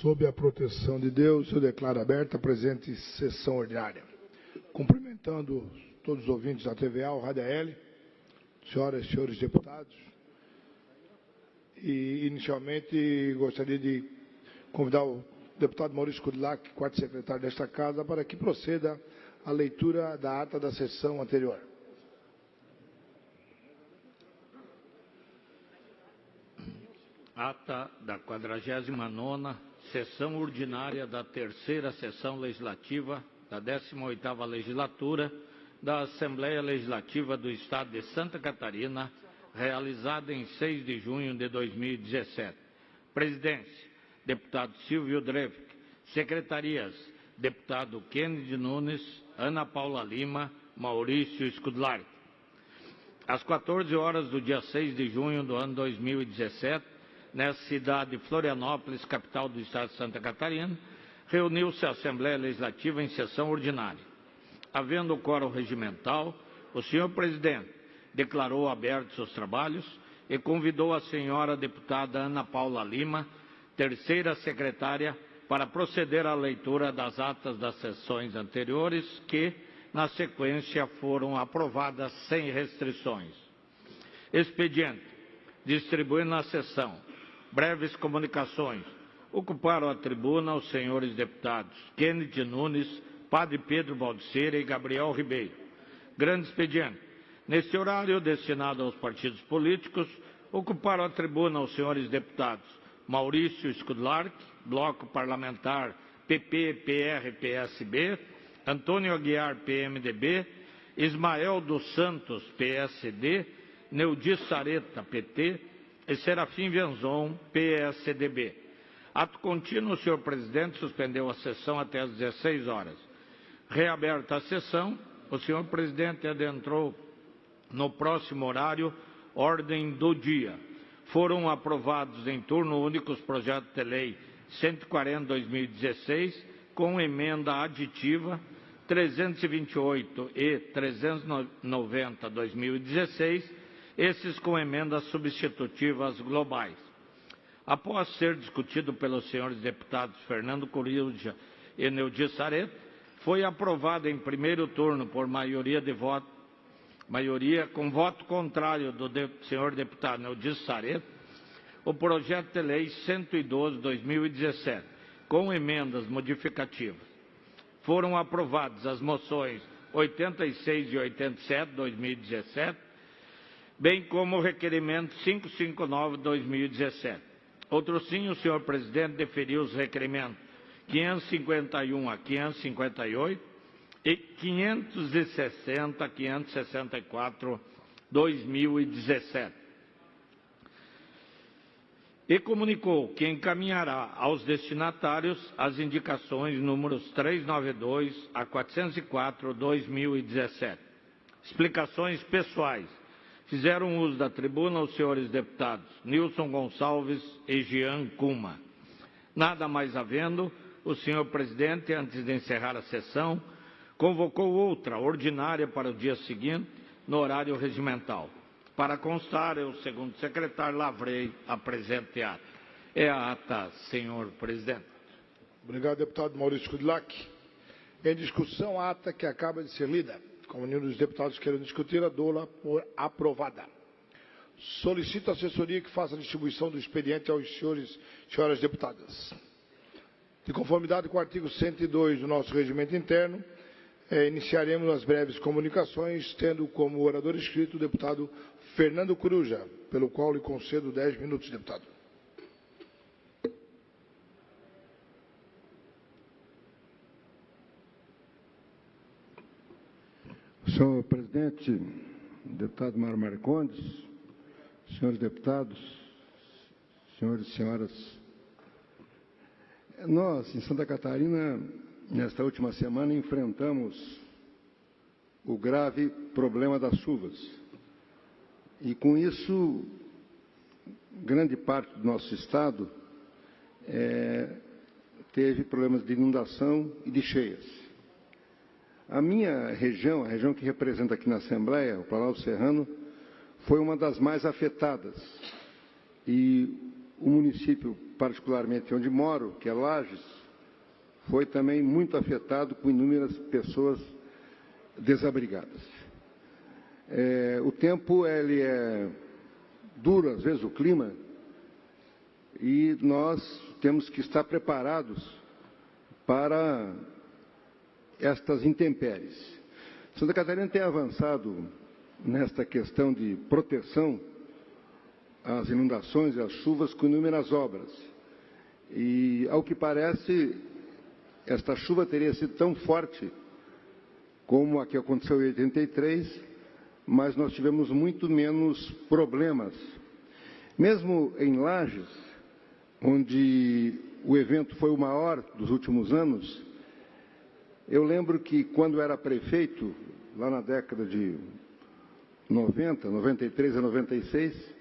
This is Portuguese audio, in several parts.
Sob a proteção de Deus, eu declaro aberta a presente sessão ordinária. Cumprimentando todos os ouvintes da TVA, o Rádio AL, senhoras e senhores deputados. E, inicialmente, gostaria de convidar o deputado Maurício Kudlak, quarto secretário desta Casa, para que proceda a leitura da ata da sessão anterior. Ata da 49ª Sessão Ordinária da Terceira Sessão Legislativa da 18ª Legislatura da Assembleia Legislativa do Estado de Santa Catarina, realizada em 6 de junho de 2017. Presidência, deputado Silvio Drevik. Secretarias, deputado Kennedy Nunes, Ana Paula Lima, Maurício Skudlark. Às 14 horas do dia 6 de junho do ano 2017, nessa cidade de Florianópolis, capital do estado de Santa Catarina, reuniu-se a Assembleia Legislativa em sessão ordinária. Havendo quórum regimental, o senhor presidente declarou abertos os trabalhos e convidou a senhora deputada Ana Paula Lima, terceira secretária, para proceder à leitura das atas das sessões anteriores que, na sequência, foram aprovadas sem restrições. Expediente. Distribuir na sessão breves comunicações. Ocuparam a tribuna os senhores deputados Kennedy Nunes, Padre Pedro Baldiceira e Gabriel Ribeiro. Grande expediente. Neste horário destinado aos partidos políticos, ocuparam a tribuna os senhores deputados Maurício Skudlark, Bloco Parlamentar PP, PR, PSB, Antônio Aguiar, PMDB, Ismael dos Santos, PSD, Neudi Sareta, PT, e Serafim Venzon, PSDB. Ato contínuo, o senhor presidente suspendeu a sessão até às 16 horas. Reaberta a sessão, o senhor presidente adentrou no próximo horário, ordem do dia. Foram aprovados em turno único os projetos de lei 140/2016, com emenda aditiva, 328 e 390/2016, esses com emendas substitutivas globais. Após ser discutido pelos senhores deputados Fernando Coruja e Neudi Sareta, foi aprovado em primeiro turno por maioria com voto contrário do senhor deputado Neudi Sareta, o projeto de lei 112/2017, com emendas modificativas. Foram aprovadas as moções 86 e 87/2017, bem como o requerimento 559/2017. Outro sim, o senhor presidente deferiu os requerimentos 551 a 558 e 560 a 564/2017. E comunicou que encaminhará aos destinatários as indicações números 392 a 404/2017. Explicações pessoais. Fizeram uso da tribuna os senhores deputados Nilson Gonçalves e Jean Kuma. Nada mais havendo, o senhor presidente, antes de encerrar a sessão, convocou outra ordinária para o dia seguinte, no horário regimental. Para constar, eu, segundo secretário, lavrei a presente ata. É a ata, senhor presidente. Obrigado, deputado Maurício Kudlak. Em discussão, a ata que acaba de ser lida. Como nenhum dos deputados queiram discutir, a dou-la por aprovada. Solicito à assessoria que faça a distribuição do expediente aos senhores e senhoras deputadas. De conformidade com o artigo 102 do nosso regimento interno, iniciaremos as breves comunicações, tendo como orador inscrito o deputado Fernando Coruja, pelo qual lhe concedo 10 minutos, deputado. Senhor presidente, deputado Mário Marcondes, senhores deputados, senhores e senhoras, nós, em Santa Catarina, nesta última semana, enfrentamos o grave problema das chuvas. E, com isso, grande parte do nosso estado teve problemas de inundação e de cheias. A minha região, a região que representa aqui na Assembleia, o Planalto Serrano, foi uma das mais afetadas. E o município, particularmente onde moro, que é Lages, foi também muito afetado com inúmeras pessoas desabrigadas. O tempo ele é duro, às vezes, o clima, e nós temos que estar preparados para estas intempéries. Santa Catarina tem avançado nesta questão de proteção às inundações e às chuvas com inúmeras obras. E, ao que parece, esta chuva teria sido tão forte como a que aconteceu em 83, mas nós tivemos muito menos problemas. Mesmo em Lages, onde o evento foi o maior dos últimos anos, eu lembro que quando era prefeito, lá na década de 90, 93 a 96,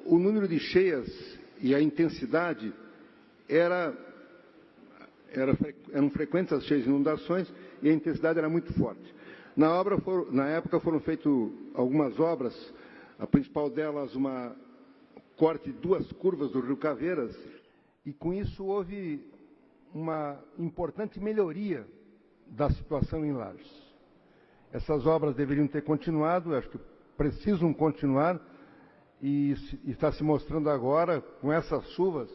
o número de cheias e a intensidade eram frequentes as cheias e inundações e a intensidade era muito forte. Na época foram feitas algumas obras, a principal delas uma corte de 2 curvas do Rio Caveiras, e com isso houve uma importante melhoria da situação em Lages. Essas obras deveriam ter continuado, acho que precisam continuar, e está se mostrando agora, com essas chuvas,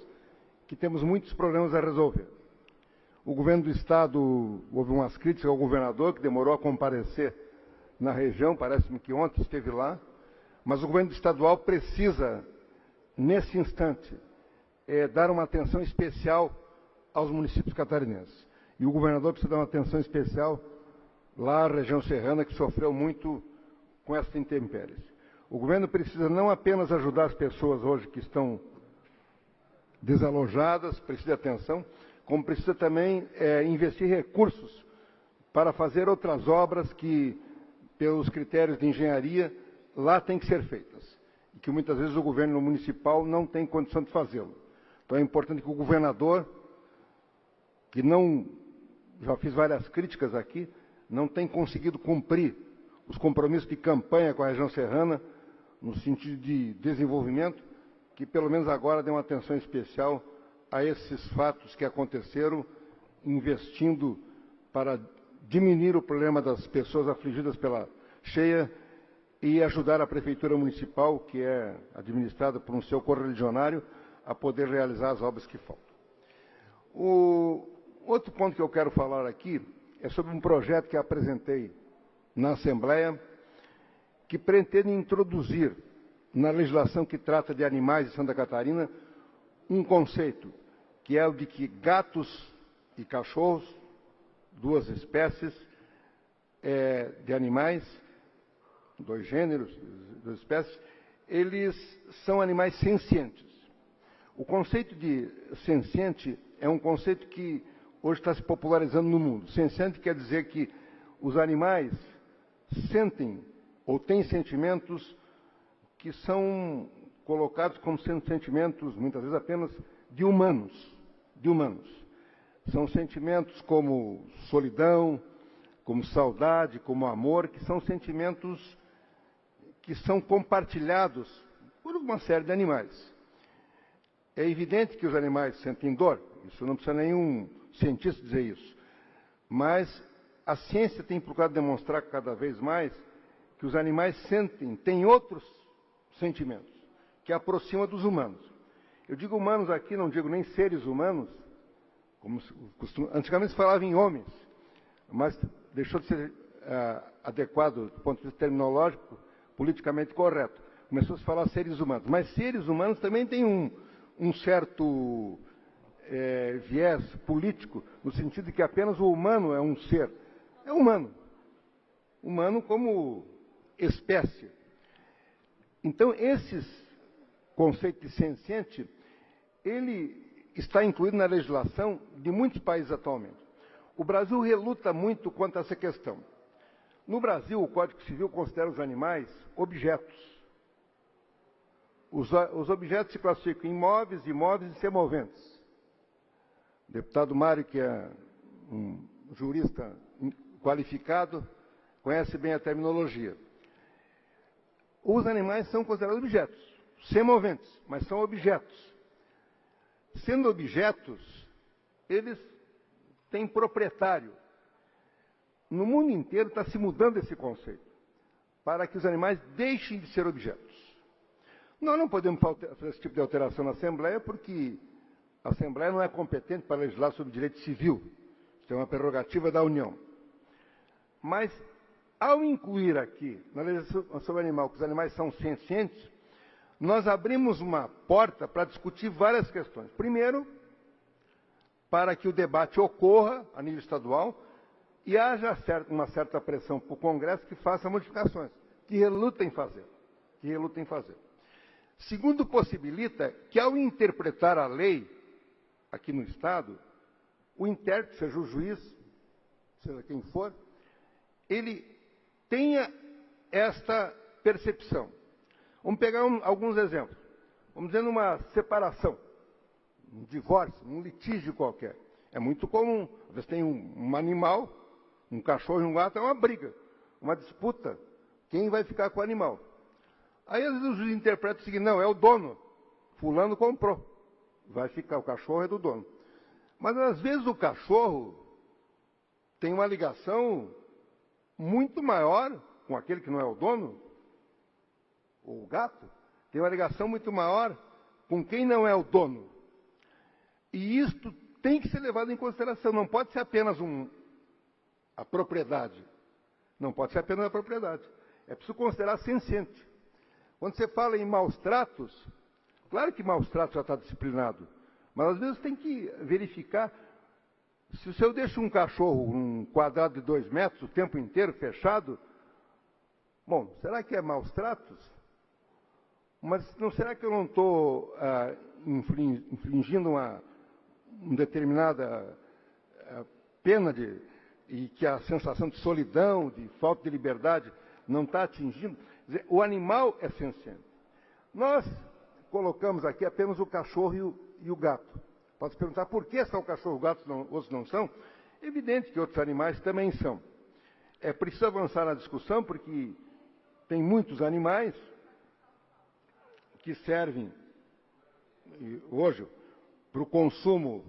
que temos muitos problemas a resolver. O governo do Estado, houve umas críticas ao governador, que demorou a comparecer na região, parece-me que ontem esteve lá, mas o governo estadual precisa, nesse instante, dar uma atenção especial aos municípios catarinenses. E o governador precisa dar uma atenção especial lá à região serrana, que sofreu muito com essa intempéries. O governo precisa não apenas ajudar as pessoas hoje que estão desalojadas, precisa de atenção, como precisa também investir recursos para fazer outras obras que, pelos critérios de engenharia, lá têm que ser feitas. E que muitas vezes o governo municipal não tem condição de fazê-lo. Então é importante que o governador, que não, já fiz várias críticas aqui, não tem conseguido cumprir os compromissos de campanha com a região serrana, no sentido de desenvolvimento, que pelo menos agora dê uma atenção especial a esses fatos que aconteceram, investindo para diminuir o problema das pessoas afligidas pela cheia e ajudar a Prefeitura Municipal, que é administrada por um seu correligionário, a poder realizar as obras que faltam. O outro ponto que eu quero falar aqui é sobre um projeto que apresentei na Assembleia, que pretende introduzir na legislação que trata de animais de Santa Catarina um conceito, que é o de que gatos e cachorros, 2 espécies de animais, 2 gêneros, 2 espécies, eles são animais sencientes. O conceito de senciente é um conceito que hoje está se popularizando no mundo. Senciente quer dizer que os animais sentem ou têm sentimentos que são colocados como sendo sentimentos, muitas vezes apenas, de humanos. São sentimentos como solidão, como saudade, como amor, que são sentimentos que são compartilhados por uma série de animais. É evidente que os animais sentem dor, isso não precisa nenhum cientista dizer isso, mas a ciência tem procurado demonstrar cada vez mais que os animais têm outros sentimentos, que aproximam dos humanos. Eu digo humanos aqui, não digo nem seres humanos, como antigamente se falava em homens, mas deixou de ser adequado do ponto de vista terminológico, politicamente correto. Começou a se falar seres humanos, mas seres humanos também têm um certo viés político, no sentido de que apenas o humano é um ser. É humano. Humano como espécie. Então, esses conceitos de senciente, ele está incluído na legislação de muitos países atualmente. O Brasil reluta muito quanto a essa questão. No Brasil, o Código Civil considera os animais objetos. Os objetos se classificam em imóveis, imóveis e semoventes. O deputado Mário, que é um jurista qualificado, conhece bem a terminologia. Os animais são considerados objetos. semoventes, mas são objetos. Sendo objetos, eles têm proprietário. No mundo inteiro está se mudando esse conceito, para que os animais deixem de ser objetos. Nós não podemos fazer esse tipo de alteração na Assembleia, porque a Assembleia não é competente para legislar sobre direito civil. Isso é uma prerrogativa da União. Mas, ao incluir aqui, na legislação sobre animal, que os animais são sencientes, nós abrimos uma porta para discutir várias questões. Primeiro, para que o debate ocorra a nível estadual e haja uma certa pressão para o Congresso que faça modificações, que relutem em fazer. Segundo, possibilita que, ao interpretar a lei aqui no Estado, o intérprete, seja o juiz, seja quem for, ele tenha esta percepção. Vamos pegar alguns exemplos. Vamos dizer, numa separação, um divórcio, um litígio qualquer. É muito comum. Às vezes tem um animal, um cachorro e um gato, é uma briga, uma disputa. Quem vai ficar com o animal? Aí, às vezes, o juiz interpreta o seguinte: não, é o dono. Fulano comprou. Vai ficar, o cachorro é do dono. Mas, às vezes, o cachorro tem uma ligação muito maior com aquele que não é o dono. O gato tem uma ligação muito maior com quem não é o dono. E isto tem que ser levado em consideração. Não pode ser apenas a propriedade. Não pode ser apenas a propriedade. É preciso considerar senciente. Quando você fala em maus tratos, claro que maus tratos já está disciplinado, mas às vezes tem que verificar se eu deixo um cachorro um quadrado de 2 metros o tempo inteiro fechado. Bom, será que é maus tratos? Mas não será que eu não estou infringindo uma determinada pena e que a sensação de solidão, de falta de liberdade não está atingindo? Quer dizer, o animal é senciente. Nós colocamos aqui apenas o cachorro e o gato. Pode se perguntar por que só o cachorro e o gato, outros não são? É evidente que outros animais também são. É preciso avançar na discussão, porque tem muitos animais que servem hoje para o consumo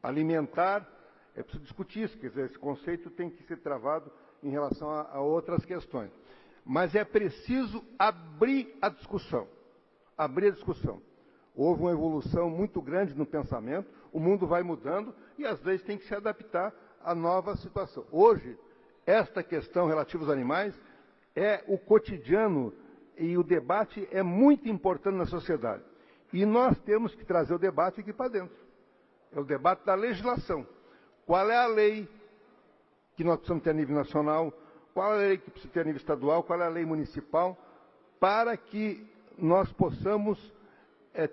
alimentar. É preciso discutir isso, quer dizer, esse conceito tem que ser travado em relação a outras questões. Mas é preciso abrir a discussão. Houve uma evolução muito grande no pensamento, o mundo vai mudando e às vezes tem que se adaptar à nova situação. Hoje, esta questão relativa aos animais é o cotidiano e o debate é muito importante na sociedade. E nós temos que trazer o debate aqui para dentro. É o debate da legislação. Qual é a lei que nós precisamos ter a nível nacional? Qual é a lei que precisa ter a nível estadual? Qual é a lei municipal? Para que nós possamos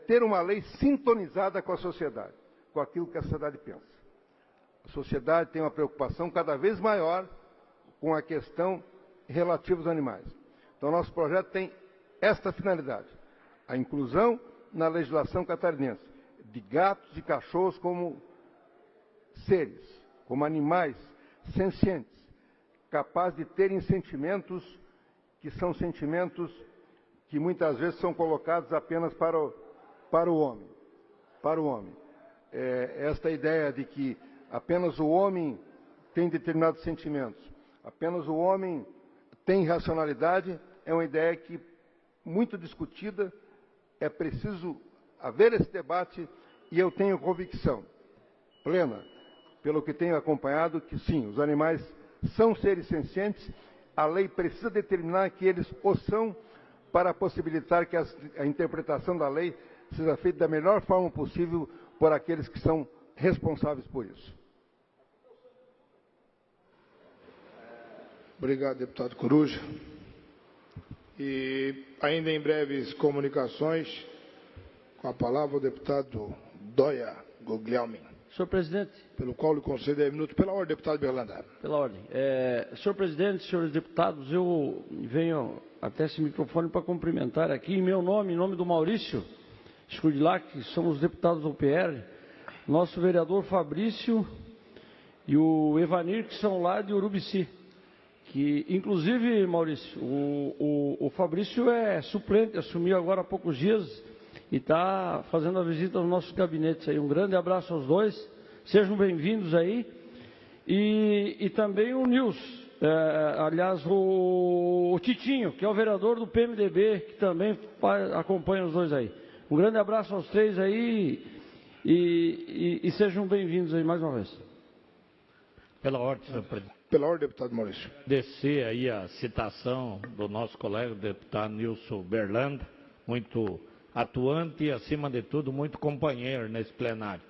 ter uma lei sintonizada com a sociedade, com aquilo que a sociedade pensa. A sociedade tem uma preocupação cada vez maior com a questão relativa aos animais. Então, nosso projeto tem esta finalidade: a inclusão na legislação catarinense de gatos e cachorros como seres, como animais sencientes, capazes de terem sentimentos que são sentimentos que muitas vezes são colocados apenas para o homem. Esta ideia de que apenas o homem tem determinados sentimentos, apenas o homem tem racionalidade, é uma ideia que muito discutida. É preciso haver esse debate e eu tenho convicção plena, pelo que tenho acompanhado, que sim, os animais são seres sencientes. A lei precisa determinar que eles o são, para possibilitar que a interpretação da lei seja feita da melhor forma possível por aqueles que são responsáveis por isso. Obrigado, deputado Coruja. E ainda em breves comunicações, com a palavra o deputado Dóia Guglielmin. Senhor presidente. Pelo qual lhe concedo 10 minutos. Pela ordem, deputado Berlanda. Pela ordem. Senhor presidente, senhores deputados, eu venho até esse microfone para cumprimentar aqui, em meu nome, em nome do Maurício Scurdilac, somos deputados do PR, nosso vereador Fabrício e o Evanir, que são lá de Urubici, que, inclusive, Maurício, o Fabrício é suplente, assumiu agora há poucos dias e está fazendo a visita aos nossos gabinetes aí. Um grande abraço aos dois, sejam bem-vindos aí. E também o Nils, aliás, o Titinho, que é o vereador do PMDB, que também acompanha os dois aí. Um grande abraço aos três aí e sejam bem-vindos aí mais uma vez. Pela ordem, senhor presidente. Pela ordem, deputado Maurício. Descer aí a citação do nosso colega, o deputado Nilson Berlanda, muito atuante e, acima de tudo, muito companheiro nesse plenário.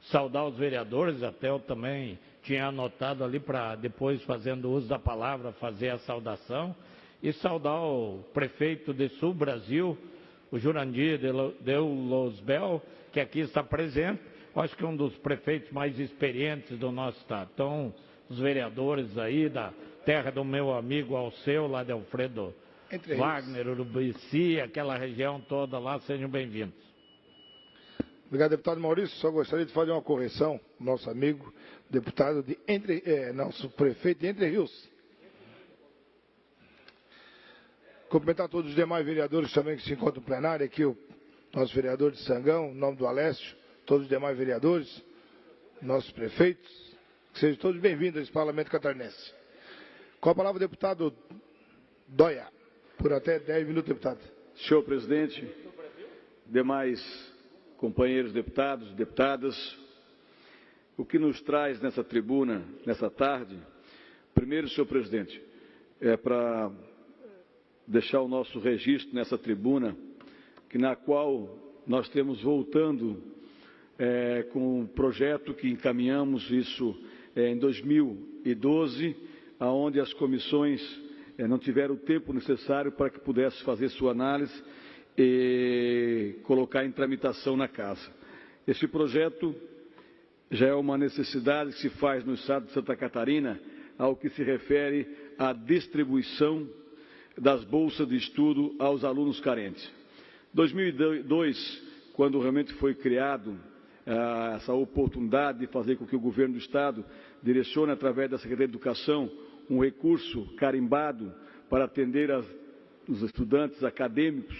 Saudar os vereadores, até eu também tinha anotado ali para depois, fazendo uso da palavra, fazer a saudação. E saudar o prefeito de Sul Brasil, o Jurandir de Losbel, que aqui está presente. Acho que é um dos prefeitos mais experientes do nosso estado. Então, os vereadores aí da terra do meu amigo Alceu, lá de Alfredo Wagner, Urubici, aquela região toda lá, sejam bem-vindos. Obrigado, deputado Maurício. Só gostaria de fazer uma correção. Nosso amigo, deputado de nosso prefeito de Entre Rios. Cumprimentar todos os demais vereadores também que se encontram no plenário. Aqui o nosso vereador de Sangão, em nome do Alessio, todos os demais vereadores, nossos prefeitos, que sejam todos bem-vindos a esse Parlamento Catarinense. Com a palavra o deputado Dóia, por até 10 minutos, deputado. Senhor presidente, demais companheiros deputados, deputadas, o que nos traz nessa tribuna, nessa tarde, primeiro, senhor presidente, é para deixar o nosso registro nessa tribuna, na qual nós temos voltando com um projeto que encaminhamos isso em 2012, aonde as comissões não tiveram o tempo necessário para que pudesse fazer sua análise e colocar em tramitação na casa. Esse projeto já é uma necessidade que se faz no estado de Santa Catarina, ao que se refere à distribuição das bolsas de estudo aos alunos carentes. 2002, quando realmente foi criado essa oportunidade de fazer com que o governo do estado direcione, através da Secretaria de Educação, um recurso carimbado para atender os estudantes acadêmicos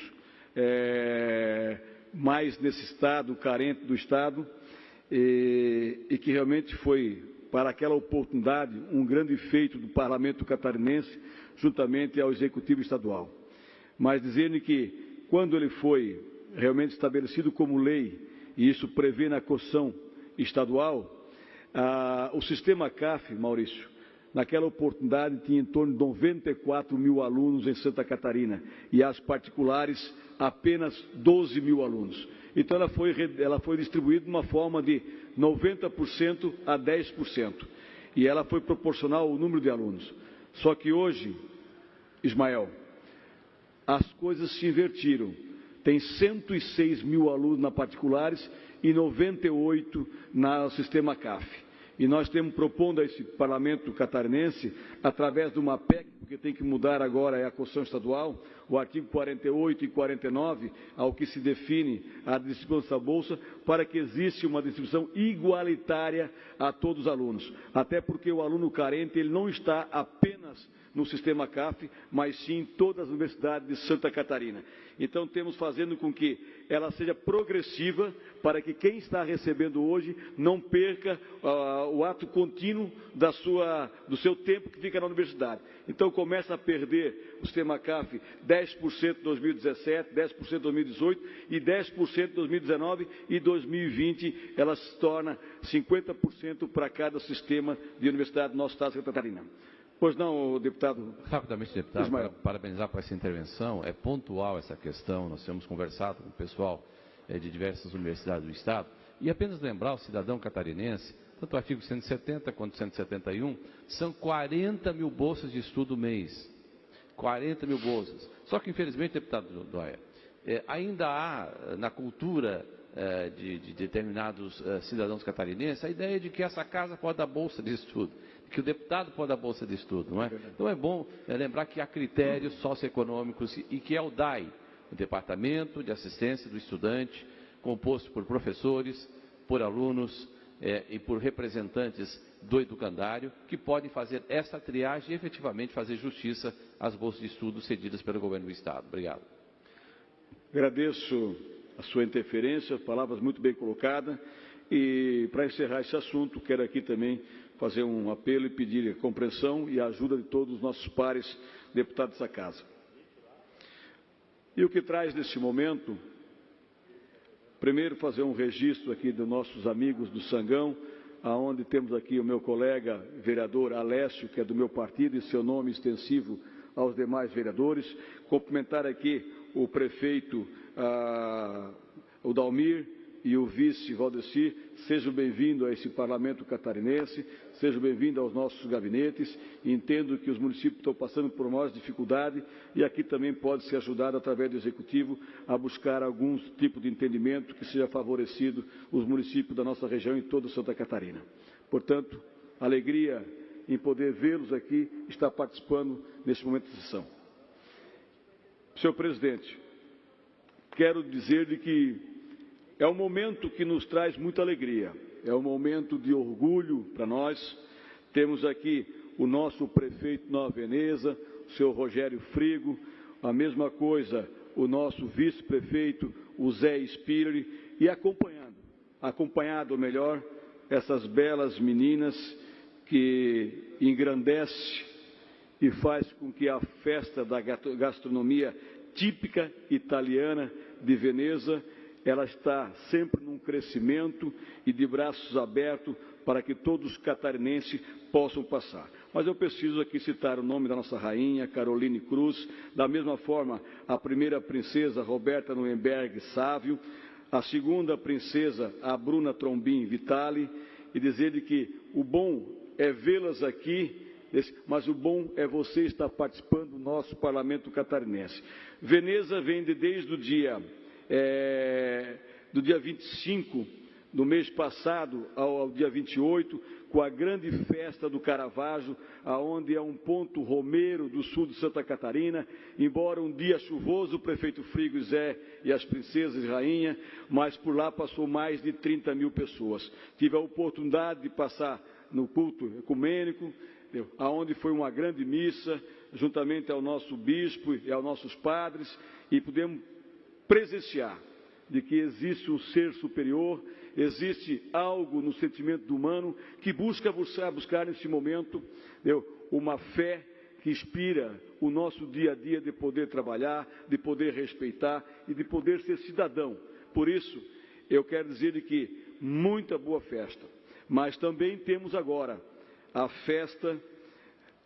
mais necessitados, carentes do estado, e que realmente foi, para aquela oportunidade, um grande feito do Parlamento catarinense, juntamente ao Executivo Estadual. Mas dizendo que, quando ele foi realmente estabelecido como lei, e isso prevê na Constituição estadual, o sistema CAF, Maurício, naquela oportunidade tinha em torno de 94 mil alunos em Santa Catarina, e as particulares apenas 12 mil alunos. Então ela foi distribuída de uma forma de 90% a 10%, e ela foi proporcional ao número de alunos. Só que hoje, Ismael, as coisas se invertiram. Tem 106 mil alunos na particulares e 98 no sistema CAF. E nós temos propondo a esse Parlamento catarinense, através de uma PEC, porque tem que mudar agora a Constituição Estadual, o artigo 48 e 49, ao que se define a distribuição dessa bolsa, para que exista uma distribuição igualitária a todos os alunos. Até porque o aluno carente, ele não está apenas no sistema CAF, mas sim em todas as universidades de Santa Catarina. Então, temos fazendo com que ela seja progressiva, para que quem está recebendo hoje não perca o ato contínuo do seu tempo que fica na universidade. Então, começa a perder o sistema CAF 10% em 2017, 10% em 2018 e 10% em 2019, e 2020 ela se torna 50% para cada sistema de universidade do nosso estado de Santa Catarina. Pois não, deputado? Rapidamente, deputado, para parabenizar por essa intervenção. É pontual essa questão, nós temos conversado com o pessoal de diversas universidades do Estado, e apenas lembrar ao cidadão catarinense, tanto o artigo 170 quanto 171, são 40 mil bolsas de estudo mês. 40 mil bolsas. Só que, infelizmente, deputado Dóia, ainda há na cultura de determinados cidadãos catarinenses a ideia de que essa casa pode dar bolsa de estudo, que o deputado pode dar bolsa de estudo, não é? Então é bom lembrar que há critérios socioeconômicos e que é o DAE, o Departamento de Assistência do Estudante, composto por professores, por alunos e por representantes do educandário, que podem fazer essa triagem e efetivamente fazer justiça às bolsas de estudo cedidas pelo governo do Estado. Obrigado. Agradeço a sua interferência, palavras muito bem colocadas. E, para encerrar esse assunto, quero aqui também fazer um apelo e pedir a compreensão e a ajuda de todos os nossos pares deputados dessa casa. E o que traz nesse momento, primeiro fazer um registro aqui dos nossos amigos do Sangão, aonde temos aqui o meu colega vereador Alessio, que é do meu partido, e seu nome extensivo aos demais vereadores. Cumprimentar aqui o prefeito, o Dalmir, e o vice Valdeci. Sejam bem-vindos a esse parlamento catarinense, sejam bem-vindos aos nossos gabinetes. Entendo que os municípios estão passando por maiores dificuldades e aqui também pode ser ajudado através do Executivo a buscar algum tipo de entendimento que seja favorecido os municípios da nossa região e toda Santa Catarina. Portanto, alegria em poder vê-los aqui, estar participando nesse momento de sessão. Senhor presidente, quero dizer-lhe que é um momento que nos traz muita alegria, é um momento de orgulho para nós. Temos aqui o nosso prefeito de Nova Veneza, o senhor Rogério Frigo, a mesma coisa o nosso vice-prefeito, o Zé Spiller, e acompanhado melhor, essas belas meninas que engrandece e faz com que a festa da gastronomia típica italiana de Veneza, ela está sempre num crescimento e de braços abertos para que todos os catarinenses possam passar. Mas eu preciso aqui citar o nome da nossa rainha, Caroline Cruz, da mesma forma a primeira princesa Roberta Nuemberg Sávio, a segunda princesa, a Bruna Trombin Vitali, e dizer-lhe que o bom é vê-las aqui, mas o bom é você estar participando do nosso parlamento catarinense. Veneza vem desde o dia 25 do mês passado ao dia 28, com a grande festa do Caravaggio, aonde é um ponto romeiro do sul de Santa Catarina. Embora um dia chuvoso, o prefeito Frigo e Zé e as princesas e rainha, mas por lá passou mais de 30 mil pessoas. Tive a oportunidade de passar no culto ecumênico, aonde foi uma grande missa, juntamente ao nosso bispo e aos nossos padres, e pudemos presenciar de que existe um ser superior, existe algo no sentimento do humano que buscar nesse momento uma fé que inspira o nosso dia a dia de poder trabalhar, de poder respeitar e de poder ser cidadão. Por isso, eu quero dizer que muita boa festa, mas também temos agora a festa,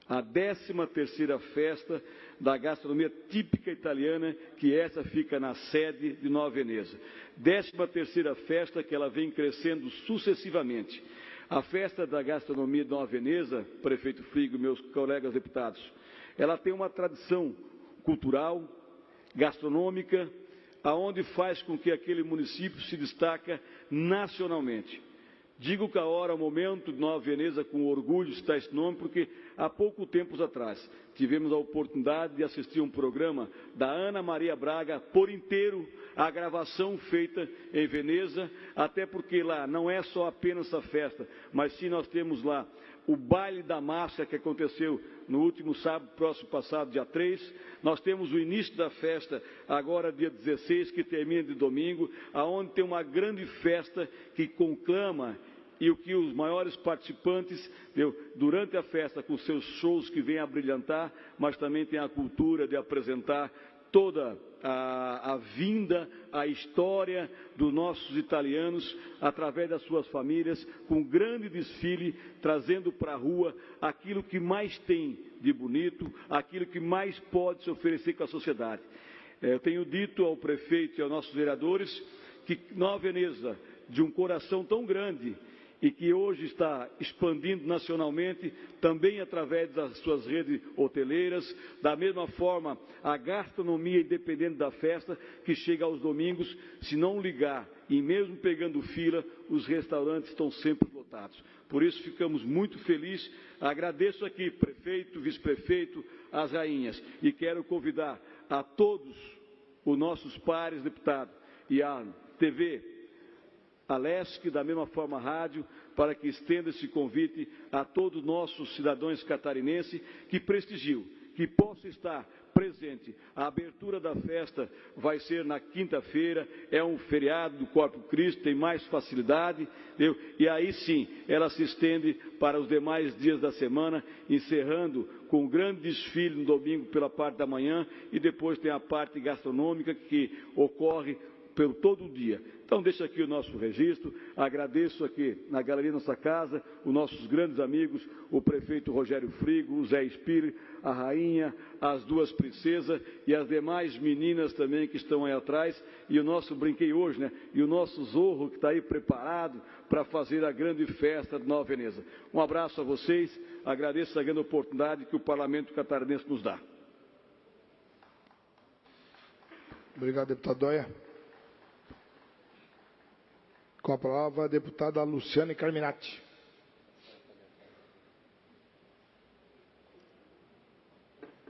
a 13ª festa da gastronomia típica italiana, que essa fica na sede de Nova Veneza. 13ª festa que ela vem crescendo sucessivamente. A festa da gastronomia de Nova Veneza, prefeito Frigo e meus colegas deputados, ela tem uma tradição cultural, gastronômica, aonde faz com que aquele município se destaca nacionalmente. Digo que a hora, o momento de Nova Veneza, com orgulho, está esse nome, porque há pouco tempo atrás tivemos a oportunidade de assistir um programa da Ana Maria Braga, por inteiro, a gravação feita em Veneza, até porque lá não é só apenas a festa, mas sim nós temos lá o baile da massa que aconteceu no último sábado, próximo passado, dia 3. Nós temos o início da festa, agora dia 16, que termina de domingo, aonde tem uma grande festa que conclama e o que os maiores participantes, durante a festa, com seus shows que vêm a brilhantar, mas também tem a cultura de apresentar toda a vinda, a história dos nossos italianos, através das suas famílias, com um grande desfile, trazendo para a rua aquilo que mais tem de bonito, aquilo que mais pode se oferecer com a sociedade. Eu tenho dito ao prefeito e aos nossos vereadores que Nova Veneza, de um coração tão grande, e que hoje está expandindo nacionalmente, também através das suas redes hoteleiras, da mesma forma a gastronomia, independente da festa, que chega aos domingos, se não ligar e mesmo pegando fila, os restaurantes estão sempre lotados. Por isso ficamos muito felizes. Agradeço aqui, prefeito, vice-prefeito, as rainhas, e quero convidar a todos os nossos pares deputados e a TV, a LESC, da mesma forma a rádio, para que estenda esse convite a todos os nossos cidadãos catarinenses que prestigiam, que possam estar presente. A abertura da festa vai ser na quinta-feira, é um feriado do Corpus Christi, tem mais facilidade, entendeu? E aí sim, ela se estende para os demais dias da semana, encerrando com um grande desfile no domingo pela parte da manhã, e depois tem a parte gastronômica que ocorre pelo todo o dia. Então, deixo aqui o nosso registro, agradeço aqui na galeria da nossa casa, os nossos grandes amigos, o prefeito Rogério Frigo, o Zé Spiller, a rainha, as duas princesas e as demais meninas também que estão aí atrás, e o nosso, brinquei hoje, né, e o nosso Zorro que está aí preparado para fazer a grande festa de Nova Veneza. Um abraço a vocês, agradeço a grande oportunidade que o Parlamento Catarinense nos dá. Obrigado, deputado Dóia. Com a palavra, a deputada Luciane Carminati.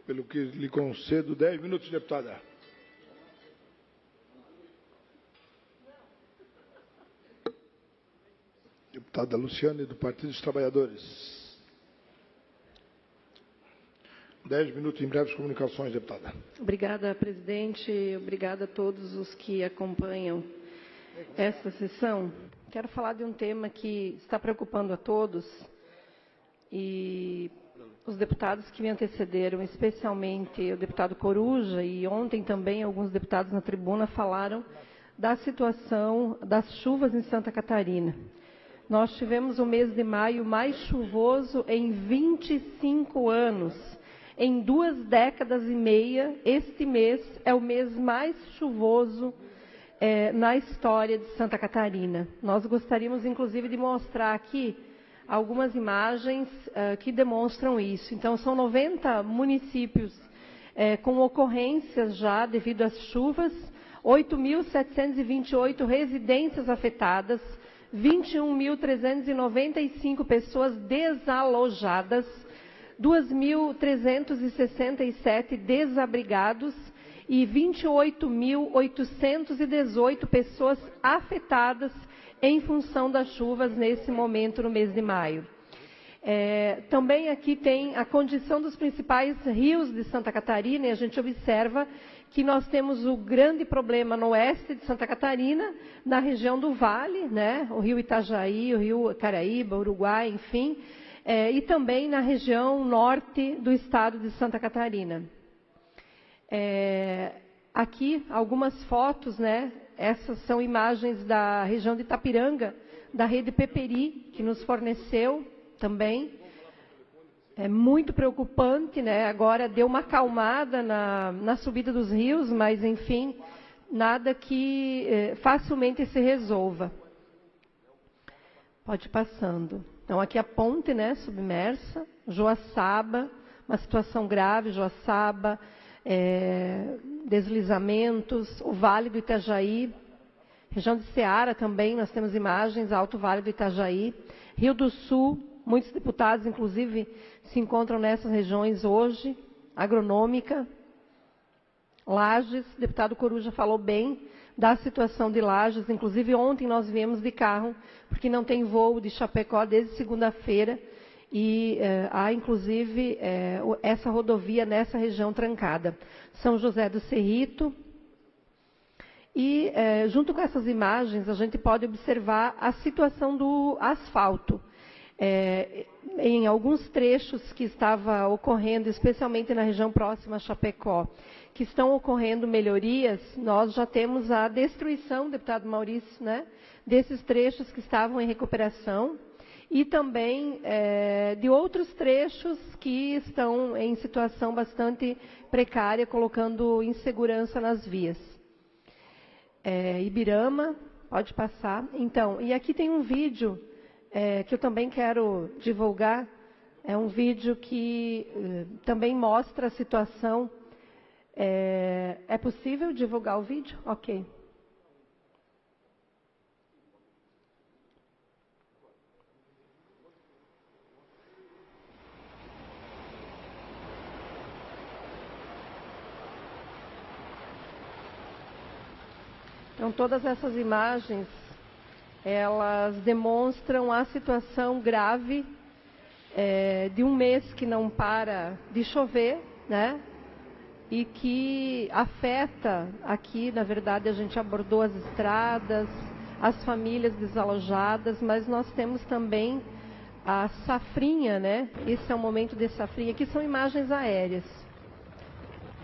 Pelo que lhe concedo 10 minutos, deputada. Deputada Luciane, do Partido dos Trabalhadores. 10 minutos em breves comunicações, deputada. Obrigada, presidente. Obrigada a todos os que acompanham esta sessão. Quero falar de um tema que está preocupando a todos e os deputados que me antecederam, especialmente o deputado Coruja e ontem também alguns deputados na tribuna falaram da situação das chuvas em Santa Catarina. Nós tivemos o mês de maio mais chuvoso em 25 anos. Em 2 décadas e meia, este mês é o mês mais chuvoso na história de Santa Catarina. Nós gostaríamos, inclusive, de mostrar aqui algumas imagens que demonstram isso. Então, são 90 municípios com ocorrências já devido às chuvas, 8.728 residências afetadas, 21.395 pessoas desalojadas, 2.367 desabrigados, e 28.818 pessoas afetadas em função das chuvas nesse momento no mês de maio. Também aqui tem a condição dos principais rios de Santa Catarina, e a gente observa que nós temos o grande problema no oeste de Santa Catarina, na região do Vale, né, o rio Itajaí, o rio Caraíba, Uruguai, enfim, e também na região norte do estado de Santa Catarina. Aqui algumas fotos, né? Essas são imagens da região de Itapiranga, da rede Peperi, que nos forneceu também. É muito preocupante, né? Agora deu uma acalmada na subida dos rios, mas enfim, nada que facilmente se resolva. Pode ir passando. Então aqui a ponte, né? Submersa, Joaçaba, uma situação grave, Joaçaba. Deslizamentos, o Vale do Itajaí, região de Ceará também, nós temos imagens, Alto Vale do Itajaí, Rio do Sul, muitos deputados, inclusive, se encontram nessas regiões hoje, agronômica, Lages, o deputado Coruja falou bem da situação de Lages, inclusive ontem nós viemos de carro, porque não tem voo de Chapecó desde segunda-feira, e há, inclusive, essa rodovia nessa região trancada. São José do Cerrito. E, junto com essas imagens, a gente pode observar a situação do asfalto. Em alguns trechos que estava ocorrendo, especialmente na região próxima a Chapecó, que estão ocorrendo melhorias, nós já temos a destruição, deputado Maurício, né, desses trechos que estavam em recuperação, e também de outros trechos que estão em situação bastante precária, colocando insegurança nas vias. Ibirama, pode passar. Então, e aqui tem um vídeo que eu também quero divulgar. É um vídeo que também mostra a situação. É possível divulgar o vídeo? Ok. Então, todas essas imagens elas demonstram a situação grave de um mês que não para de chover, né? E que afeta, aqui, na verdade, a gente abordou as estradas, as famílias desalojadas, mas nós temos também a safrinha, né? Esse é o momento de safrinha. Aqui são imagens aéreas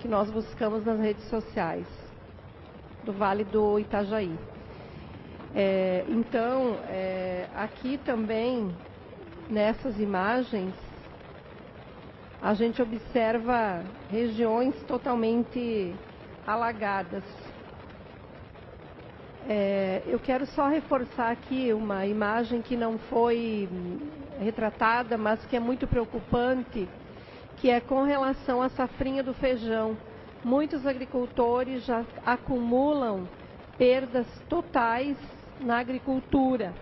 que nós buscamos nas redes sociais do Vale do Itajaí. Então, aqui também, nessas imagens, a gente observa regiões totalmente alagadas. Eu quero só reforçar aqui uma imagem que não foi retratada, mas que é muito preocupante, que é com relação à safrinha do feijão. Muitos agricultores já acumulam perdas totais na agricultura.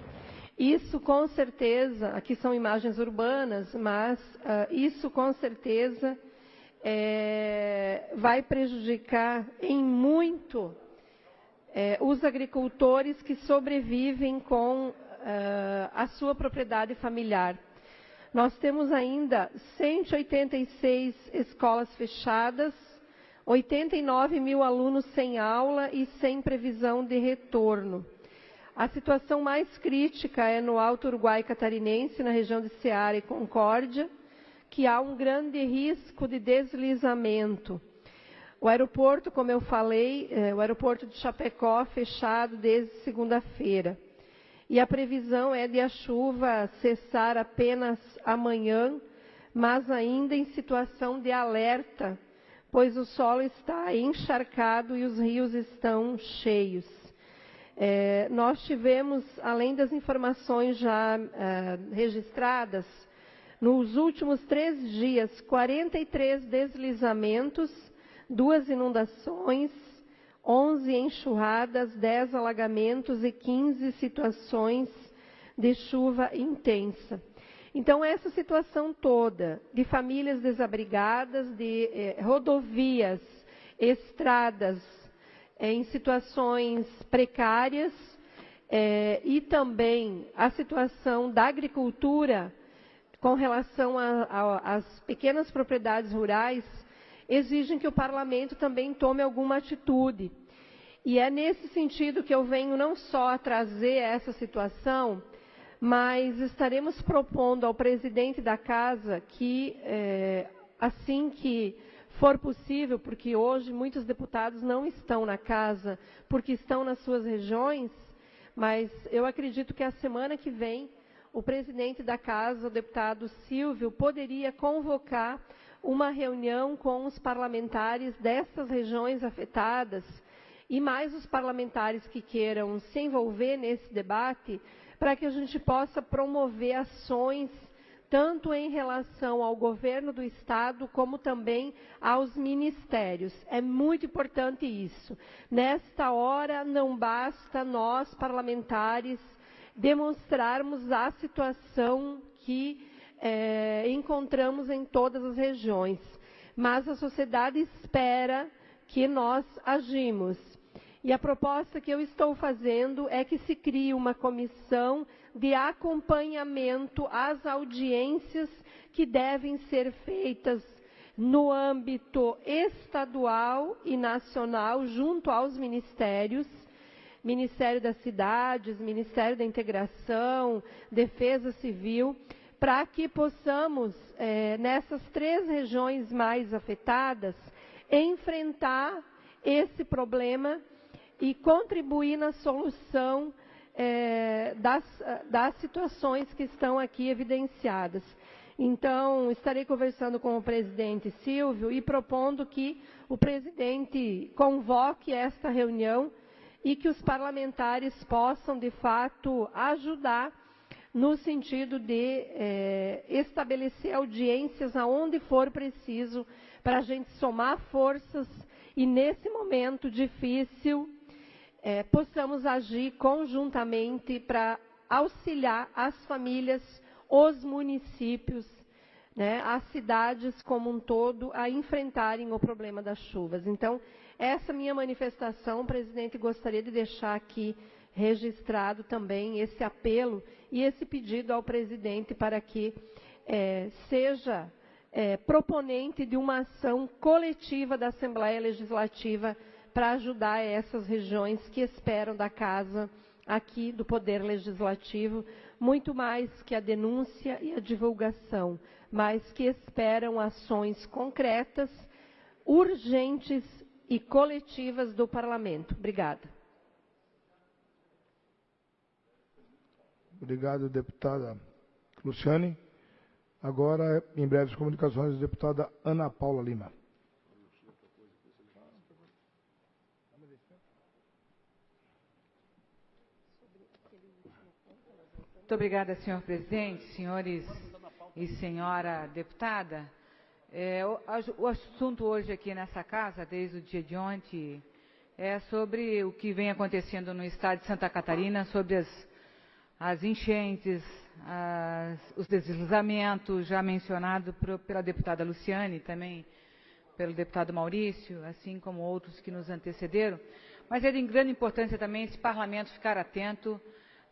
Isso com certeza, aqui são imagens urbanas, mas isso com certeza vai prejudicar em muito os agricultores que sobrevivem com a sua propriedade familiar. Nós temos ainda 186 escolas fechadas, 89 mil alunos sem aula e sem previsão de retorno. A situação mais crítica é no Alto Uruguai Catarinense, na região de Ceará e Concórdia, que há um grande risco de deslizamento. O aeroporto, como eu falei, o aeroporto de Chapecó fechado desde segunda-feira. E a previsão é de a chuva cessar apenas amanhã, mas ainda em situação de alerta, pois o solo está encharcado e os rios estão cheios. Nós tivemos, além das informações já registradas, nos últimos 3 dias, 43 deslizamentos, 2 inundações, 11 enxurradas, 10 alagamentos e 15 situações de chuva intensa. Então, essa situação toda de famílias desabrigadas, de rodovias, estradas em situações precárias e também a situação da agricultura com relação às pequenas propriedades rurais, exigem que o parlamento também tome alguma atitude. E é nesse sentido que eu venho não só a trazer essa situação, mas estaremos propondo ao presidente da casa que, assim que for possível, porque hoje muitos deputados não estão na casa, porque estão nas suas regiões, mas eu acredito que a semana que vem o presidente da casa, o deputado Silvio, poderia convocar uma reunião com os parlamentares dessas regiões afetadas e mais os parlamentares que queiram se envolver nesse debate, para que a gente possa promover ações tanto em relação ao governo do Estado, como também aos ministérios. É muito importante isso. Nesta hora, não basta nós, parlamentares, demonstrarmos a situação que encontramos em todas as regiões, mas a sociedade espera que nós agimos. E a proposta que eu estou fazendo é que se crie uma comissão de acompanhamento às audiências que devem ser feitas no âmbito estadual e nacional, junto aos ministérios, Ministério das Cidades, Ministério da Integração, Defesa Civil, para que possamos, nessas 3 regiões mais afetadas, enfrentar esse problema e contribuir na solução das situações que estão aqui evidenciadas. Então, estarei conversando com o presidente Silvio e propondo que o presidente convoque esta reunião e que os parlamentares possam, de fato, ajudar no sentido de estabelecer audiências aonde for preciso, para a gente somar forças e, nesse momento difícil, possamos agir conjuntamente para auxiliar as famílias, os municípios, né, as cidades como um todo, a enfrentarem o problema das chuvas. Então, essa minha manifestação, presidente, gostaria de deixar aqui registrado também esse apelo e esse pedido ao presidente para que seja proponente de uma ação coletiva da Assembleia Legislativa para ajudar essas regiões que esperam da Casa aqui do Poder Legislativo, muito mais que a denúncia e a divulgação, mas que esperam ações concretas, urgentes e coletivas do Parlamento. Obrigada. Obrigado, deputada Luciane. Agora, em breves comunicações, a deputada Ana Paula Lima. Muito obrigada, senhor presidente, senhores e senhora deputada. O assunto hoje aqui nessa casa, desde o dia de ontem, é sobre o que vem acontecendo no estado de Santa Catarina, sobre as enchentes, os deslizamentos, já mencionado pela deputada Luciane, também pelo deputado Maurício, assim como outros que nos antecederam. Mas é de grande importância também esse parlamento ficar atento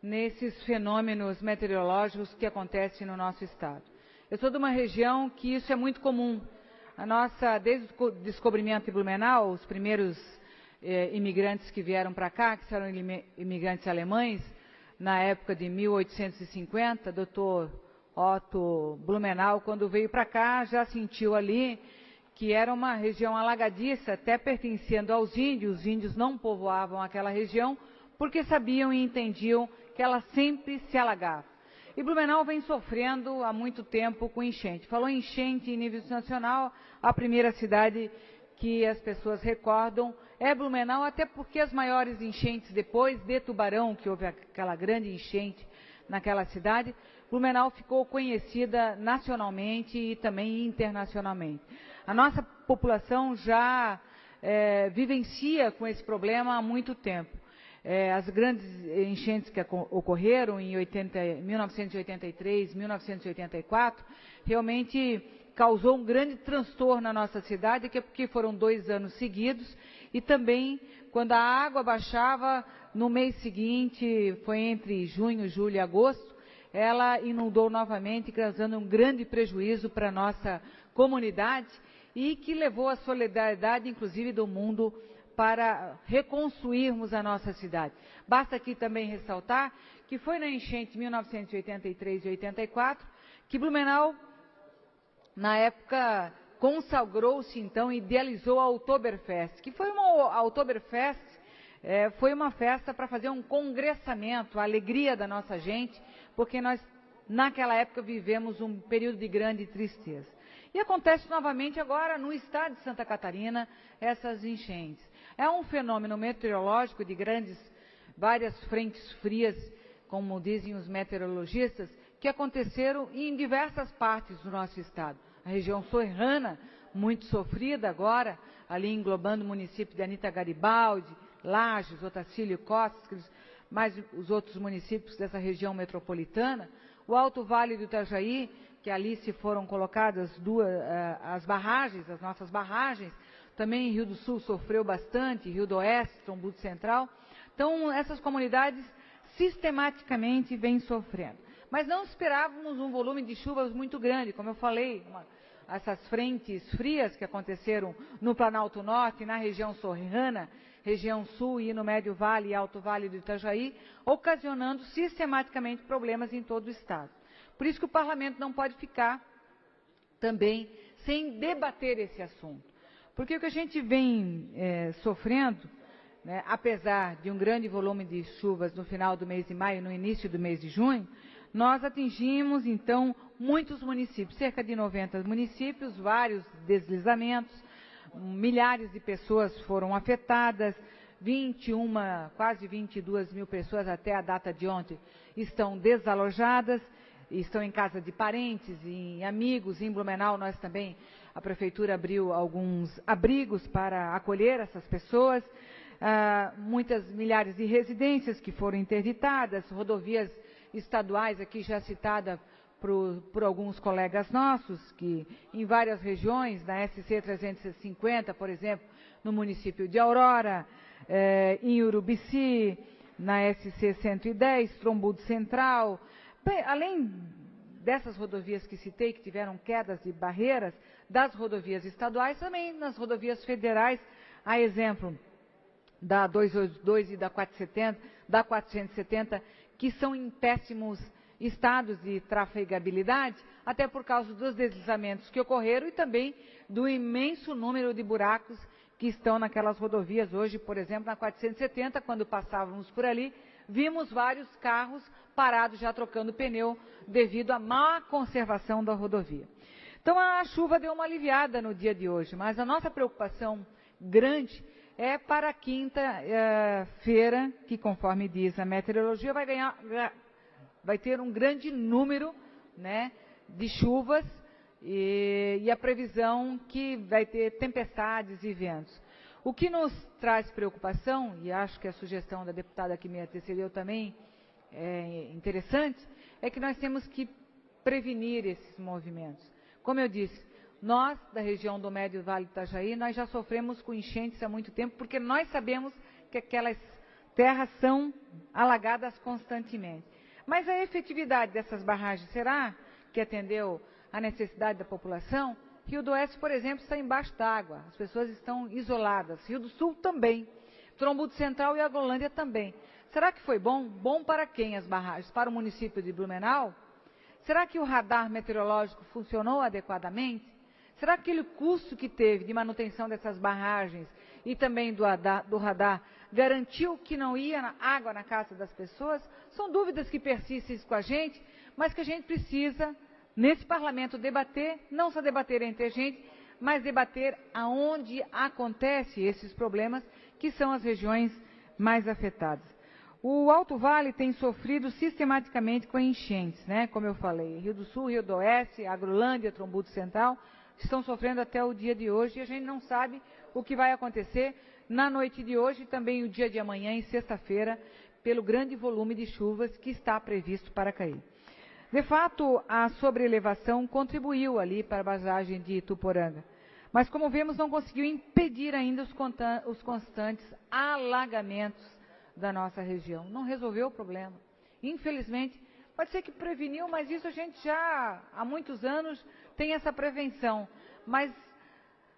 nesses fenômenos meteorológicos que acontecem no nosso estado. Eu sou de uma região que isso é muito comum. Desde o descobrimento de Blumenau, os primeiros imigrantes que vieram para cá, que eram imigrantes alemães, na época de 1850, Dr. Otto Blumenau, quando veio para cá, já sentiu ali que era uma região alagadiça, até pertencendo aos índios. Os índios não povoavam aquela região porque sabiam e entendiam que ela sempre se alagava. E Blumenau vem sofrendo há muito tempo com enchente. Falou em enchente em nível nacional, a primeira cidade que as pessoas recordam é Blumenau, até porque as maiores enchentes depois de Tubarão, que houve aquela grande enchente naquela cidade, Blumenau ficou conhecida nacionalmente e também internacionalmente. A nossa população já vivencia com esse problema há muito tempo. As grandes enchentes que ocorreram em 1983, 1984, realmente causou um grande transtorno na nossa cidade, que é porque foram 2 anos seguidos, e também, quando a água baixava, no mês seguinte, foi entre junho, julho e agosto, ela inundou novamente, causando um grande prejuízo para a nossa comunidade, e que levou a solidariedade, inclusive, do mundo para reconstruirmos a nossa cidade. Basta aqui também ressaltar que foi na enchente de 1983 e 84 que Blumenau, na época, consagrou-se, então, e idealizou a Oktoberfest, que foi a Oktoberfest foi uma festa para fazer um congressamento, a alegria da nossa gente, porque nós, naquela época, vivemos um período de grande tristeza. E acontece novamente agora no estado de Santa Catarina, essas enchentes. É um fenômeno meteorológico de várias frentes frias, como dizem os meteorologistas, que aconteceram em diversas partes do nosso estado. A região serrana, muito sofrida agora, ali englobando o município de Anita Garibaldi, Lages, Otacílio Costa, mais os outros municípios dessa região metropolitana. O Alto Vale do Itajaí, que ali se foram colocadas as barragens, as nossas barragens. Também Rio do Sul sofreu bastante, Rio do Oeste, Trombudo Central. Então, essas comunidades sistematicamente vêm sofrendo. Mas não esperávamos um volume de chuvas muito grande, como eu falei, essas frentes frias que aconteceram no Planalto Norte, na região serrana, região sul e no Médio Vale e Alto Vale do Itajaí, ocasionando sistematicamente problemas em todo o estado. Por isso que o parlamento não pode ficar também sem debater esse assunto. Porque o que a gente vem sofrendo, né, apesar de um grande volume de chuvas no final do mês de maio e no início do mês de junho, nós atingimos, então, muitos municípios, cerca de 90 municípios, vários deslizamentos, milhares de pessoas foram afetadas, quase 22 mil pessoas até a data de ontem estão desalojadas, estão em casa de parentes e amigos. Em Blumenau, nós também, a prefeitura abriu alguns abrigos para acolher essas pessoas, milhares de residências que foram interditadas, rodovias estaduais, aqui já citada por alguns colegas nossos, que em várias regiões, na SC 350, por exemplo, no município de Aurora, em Urubici, na SC 110, Trombudo Central. Bem, além dessas rodovias que citei, que tiveram quedas de barreiras, das rodovias estaduais, também nas rodovias federais, a exemplo da 282 e da 470, que são em péssimos estados de trafegabilidade, até por causa dos deslizamentos que ocorreram e também do imenso número de buracos que estão naquelas rodovias. Hoje, por exemplo, na 470, quando passávamos por ali, vimos vários carros parados já trocando pneu devido à má conservação da rodovia. Então a chuva deu uma aliviada no dia de hoje, mas a nossa preocupação grande é para a quinta-feira, que conforme diz a meteorologia, vai ter um grande número, né, de chuvas e a previsão que vai ter tempestades e ventos. O que nos traz preocupação, e acho que a sugestão da deputada que me antecedeu também é interessante, é que nós temos que prevenir esses movimentos. Como eu disse, nós, da região do Médio Vale do Itajaí, nós já sofremos com enchentes há muito tempo, porque nós sabemos que aquelas terras são alagadas constantemente. Mas a efetividade dessas barragens, será que atendeu à necessidade da população? Rio do Oeste, por exemplo, está embaixo d'água, as pessoas estão isoladas. Rio do Sul também, Trombudo Central e Agrolândia também. Será que foi bom? Bom para quem as barragens? Para o município de Blumenau? Será que o radar meteorológico funcionou adequadamente? Será que aquele custo que teve de manutenção dessas barragens e também do radar garantiu que não ia água na casa das pessoas? São dúvidas que persistem com a gente, mas que a gente precisa, nesse parlamento, debater, não só debater entre a gente, mas debater aonde acontecem esses problemas, que são as regiões mais afetadas. O Alto Vale tem sofrido sistematicamente com enchentes, né? Como eu falei, Rio do Sul, Rio do Oeste, Agrolândia, Trombudo Central, estão sofrendo até o dia de hoje e a gente não sabe o que vai acontecer na noite de hoje e também o dia de amanhã e sexta-feira, pelo grande volume de chuvas que está previsto para cair. De fato, a sobrelevação contribuiu ali para a barragem de Ituporanga, mas como vemos não conseguiu impedir ainda os constantes alagamentos da nossa região. Não resolveu o problema. Infelizmente, pode ser que preveniu, mas isso a gente já há muitos anos tem essa prevenção. Mas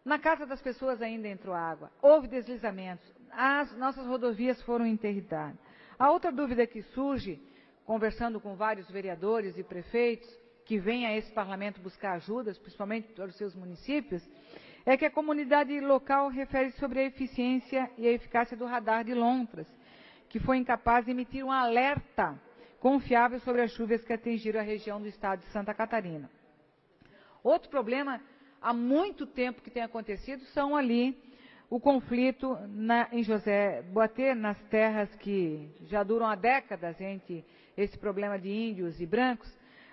na casa das pessoas ainda entrou água. Houve deslizamentos. As nossas rodovias foram interditadas. A outra dúvida que surge, conversando com vários vereadores e prefeitos que vêm a esse parlamento buscar ajudas, principalmente para os seus municípios, é que a comunidade local refere sobre a eficiência e a eficácia do radar de Lontras, que foi incapaz de emitir um alerta confiável sobre as chuvas que atingiram a região do estado de Santa Catarina. Outro problema, há muito tempo que tem acontecido, são ali o conflito em José Boatê, nas terras que já duram há décadas entre esse problema de índios e brancos,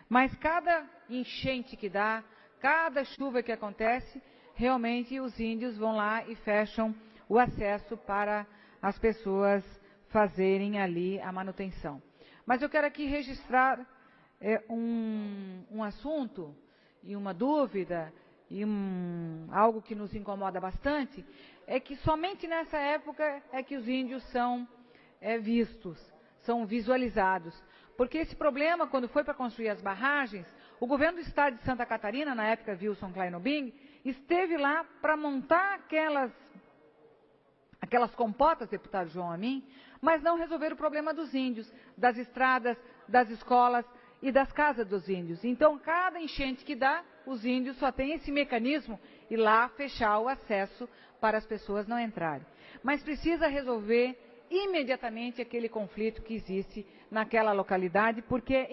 mas cada enchente que dá, cada chuva que acontece, realmente os índios vão lá e fecham o acesso para as pessoas fazerem ali a manutenção. Mas eu quero aqui registrar um assunto e uma dúvida e algo que nos incomoda bastante, é que somente nessa época é que os índios são vistos, são visualizados. Porque esse problema, quando foi para construir as barragens, o governo do estado de Santa Catarina, na época Wilson Kleinobing, esteve lá para montar aquelas compotas, deputado João Amin, mas não resolveram o problema dos índios, das estradas, das escolas e das casas dos índios. Então, cada enchente que dá, os índios só têm esse mecanismo e lá fechar o acesso para as pessoas não entrarem. Mas precisa resolver imediatamente aquele conflito que existe naquela localidade, porque é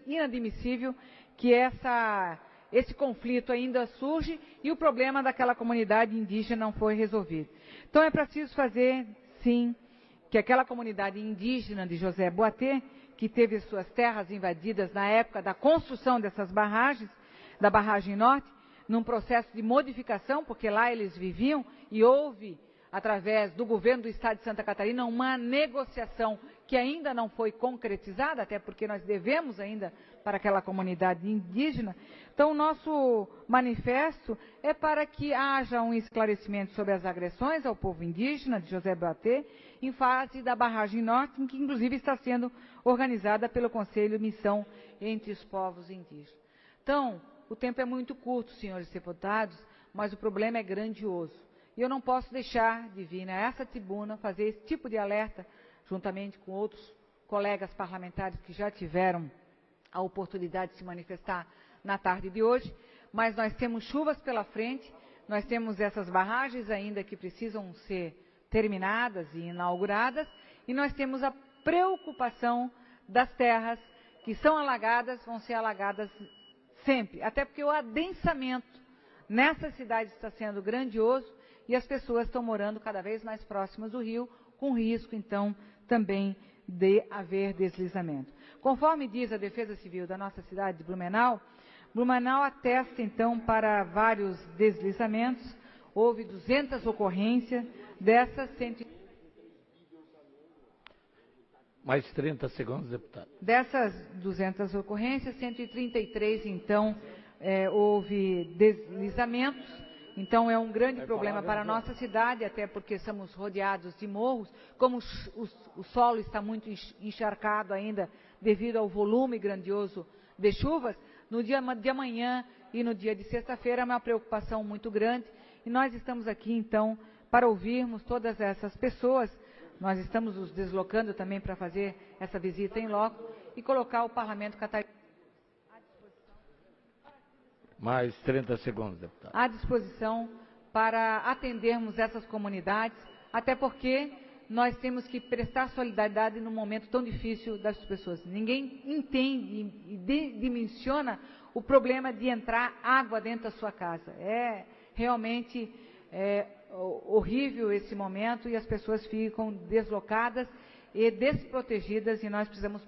inadmissível que esse conflito ainda surge e o problema daquela comunidade indígena não foi resolvido. Então é preciso fazer, sim, que aquela comunidade indígena de José Boatê, que teve suas terras invadidas na época da construção dessas barragens, da barragem norte, num processo de modificação, porque lá eles viviam, e houve, através do governo do estado de Santa Catarina, uma negociação que ainda não foi concretizada, até porque nós devemos ainda para aquela comunidade indígena. Então, o nosso manifesto é para que haja um esclarecimento sobre as agressões ao povo indígena de José Baté, em face da barragem norte, que inclusive está sendo organizada pelo Conselho Missão entre os povos indígenas. Então, o tempo é muito curto, senhores deputados, mas o problema é grandioso. E eu não posso deixar de vir nessa tribuna fazer esse tipo de alerta, juntamente com outros colegas parlamentares que já tiveram a oportunidade de se manifestar na tarde de hoje, mas nós temos chuvas pela frente, nós temos essas barragens ainda que precisam ser terminadas e inauguradas, e nós temos a preocupação das terras que são alagadas, vão ser alagadas sempre, até porque o adensamento nessa cidade está sendo grandioso e as pessoas estão morando cada vez mais próximas do rio, com risco, então, também de haver deslizamento. Conforme diz a Defesa Civil da nossa cidade de Blumenau, Blumenau atesta, então, para vários deslizamentos, houve 200 ocorrências, dessas 100... Mais 30 segundos, deputado. Dessas 200 ocorrências, 133, então, houve deslizamentos. Então, é um grande problema para a nossa cidade, até porque estamos rodeados de morros. Como o solo está muito encharcado ainda, devido ao volume grandioso de chuvas, no dia de amanhã e no dia de sexta-feira é uma preocupação muito grande. E nós estamos aqui, então, para ouvirmos todas essas pessoas. Nós estamos nos deslocando também para fazer essa visita em loco e colocar o Parlamento Catarinense mais 30 segundos, deputado. À disposição para atendermos essas comunidades, até porque nós temos que prestar solidariedade num momento tão difícil das pessoas. Ninguém entende e dimensiona o problema de entrar água dentro da sua casa. É realmente horrível esse momento e as pessoas ficam deslocadas e desprotegidas e nós precisamos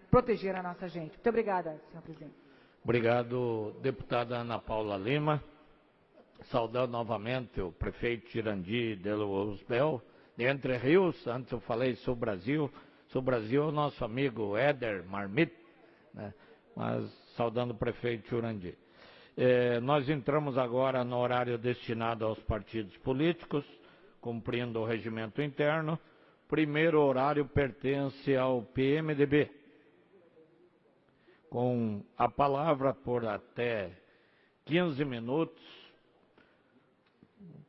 proteger a nossa gente. Muito obrigada, senhor presidente. Obrigado, deputada Ana Paula Lima. Saudando novamente o prefeito Tirandi de Roosevelt, de Entre Rios. Antes eu falei sobre o Brasil. Sobre o Brasil é o nosso amigo Éder Marmit, né? Mas saudando o prefeito Tirandi. Nós entramos agora no horário destinado aos partidos políticos, cumprindo o regimento interno. Primeiro horário pertence ao PMDB. Com a palavra por até 15 minutos,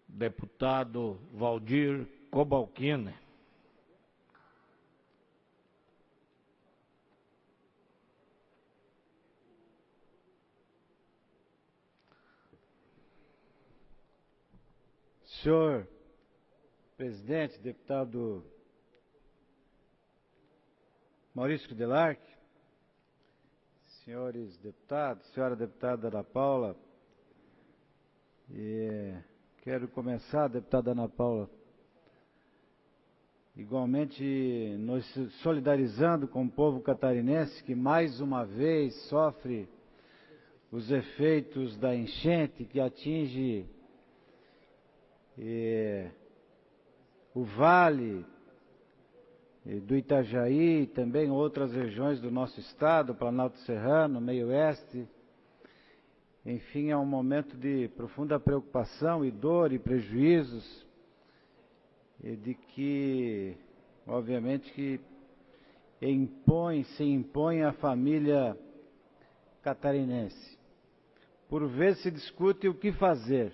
deputado Valdir Cobalcini. Senhor presidente, deputado Maurício Kudelark, senhores deputados, senhora deputada Ana Paula, quero começar, deputada Ana Paula, igualmente nos solidarizando com o povo catarinense que mais uma vez sofre os efeitos da enchente que atinge o Vale do Itajaí e também outras regiões do nosso estado, Planalto Serrano, Meio Oeste. Enfim, é um momento de profunda preocupação e dor e prejuízos, e de que, obviamente, que se impõe à família catarinense. Por vezes se discute o que fazer.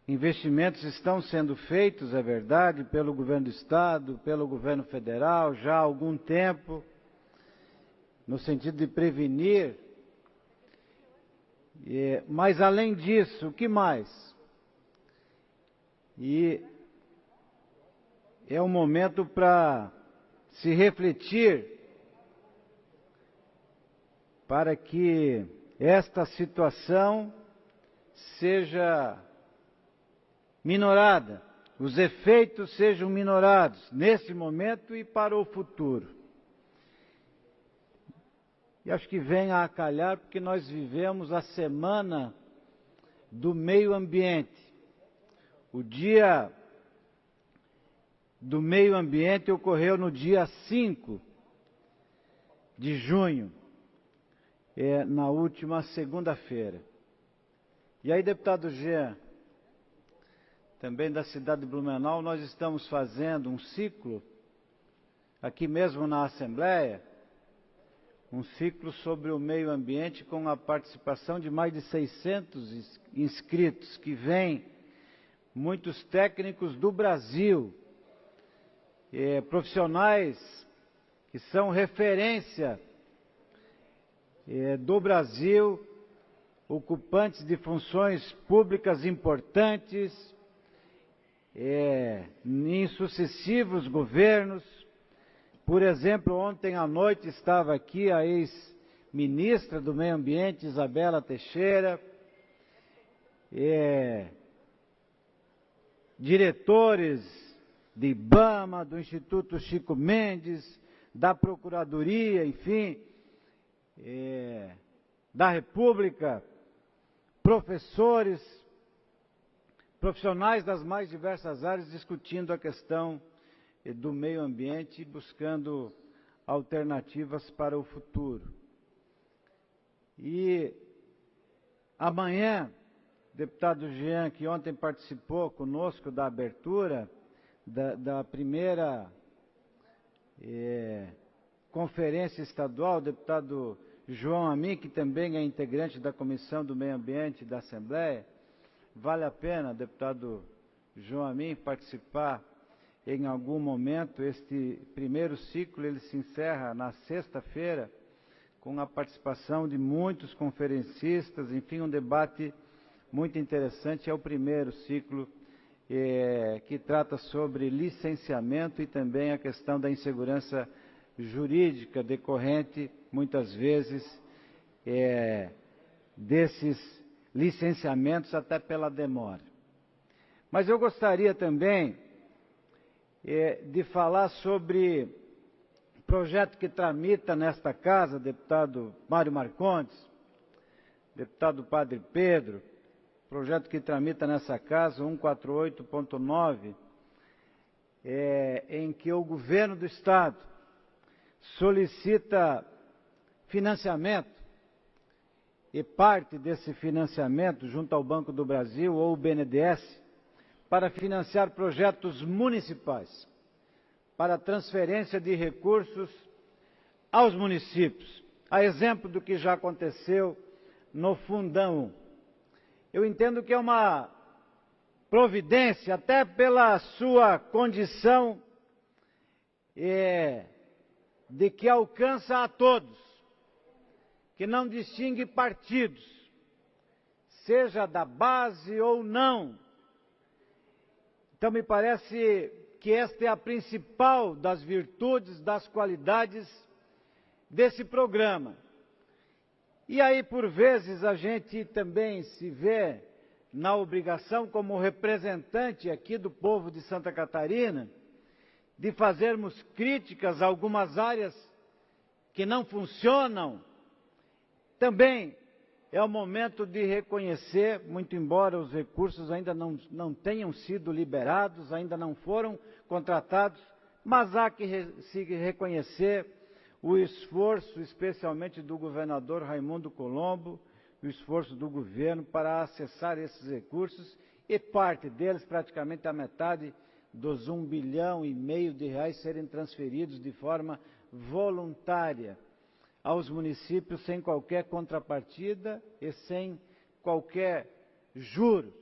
Investimentos estão sendo feitos, é verdade, pelo governo do estado, pelo governo federal, já há algum tempo, no sentido de prevenir. Mas além disso, o que mais? E é um momento para se refletir para que esta situação seja minorada, os efeitos sejam minorados nesse momento e para o futuro. E acho que vem a calhar porque nós vivemos a semana do meio ambiente. O dia do Meio Ambiente ocorreu no dia 5 de junho, na última segunda-feira. E aí, deputado Jean, também da cidade de Blumenau, nós estamos fazendo um ciclo, aqui mesmo na Assembleia, um ciclo sobre o meio ambiente com a participação de mais de 600 inscritos, que vêm muitos técnicos do Brasil, profissionais que são referência do Brasil, ocupantes de funções públicas importantes, em sucessivos governos. Por exemplo, ontem à noite estava aqui a ex-ministra do Meio Ambiente, Isabela Teixeira, diretores de IBAMA, do Instituto Chico Mendes, da Procuradoria, enfim, da República, professores, profissionais das mais diversas áreas discutindo a questão do meio ambiente e buscando alternativas para o futuro. E amanhã, deputado Jean, que ontem participou conosco da abertura da primeira conferência estadual, o deputado João Amin, que também é integrante da Comissão do Meio Ambiente da Assembleia, vale a pena, deputado João Amin, participar em algum momento. Este primeiro ciclo, ele se encerra na sexta-feira, com a participação de muitos conferencistas, enfim, um debate muito interessante. É o primeiro ciclo que trata sobre licenciamento e também a questão da insegurança jurídica decorrente, muitas vezes, desses licenciamentos, até pela demora. Mas eu gostaria também de falar sobre projeto que tramita nesta casa, deputado Mário Marcondes, deputado Padre Pedro, projeto que tramita nessa casa, 148.9, em que o governo do Estado solicita financiamento, e parte desse financiamento junto ao Banco do Brasil ou o BNDES, para financiar projetos municipais, para transferência de recursos aos municípios, a exemplo do que já aconteceu no Fundão. Eu entendo que é uma providência, até pela sua condição de que alcança a todos, que não distingue partidos, seja da base ou não. Então, me parece que esta é a principal das virtudes, das qualidades desse programa. E aí, por vezes, a gente também se vê na obrigação, como representante aqui do povo de Santa Catarina, de fazermos críticas a algumas áreas que não funcionam. Também é o momento de reconhecer, muito embora os recursos ainda não tenham sido liberados, ainda não foram contratados, mas há que se reconhecer o esforço, especialmente do governador Raimundo Colombo, o esforço do governo para acessar esses recursos, e parte deles, praticamente a metade dos R$1,5 bilhão de reais, serem transferidos de forma voluntária aos municípios, sem qualquer contrapartida e sem qualquer juros,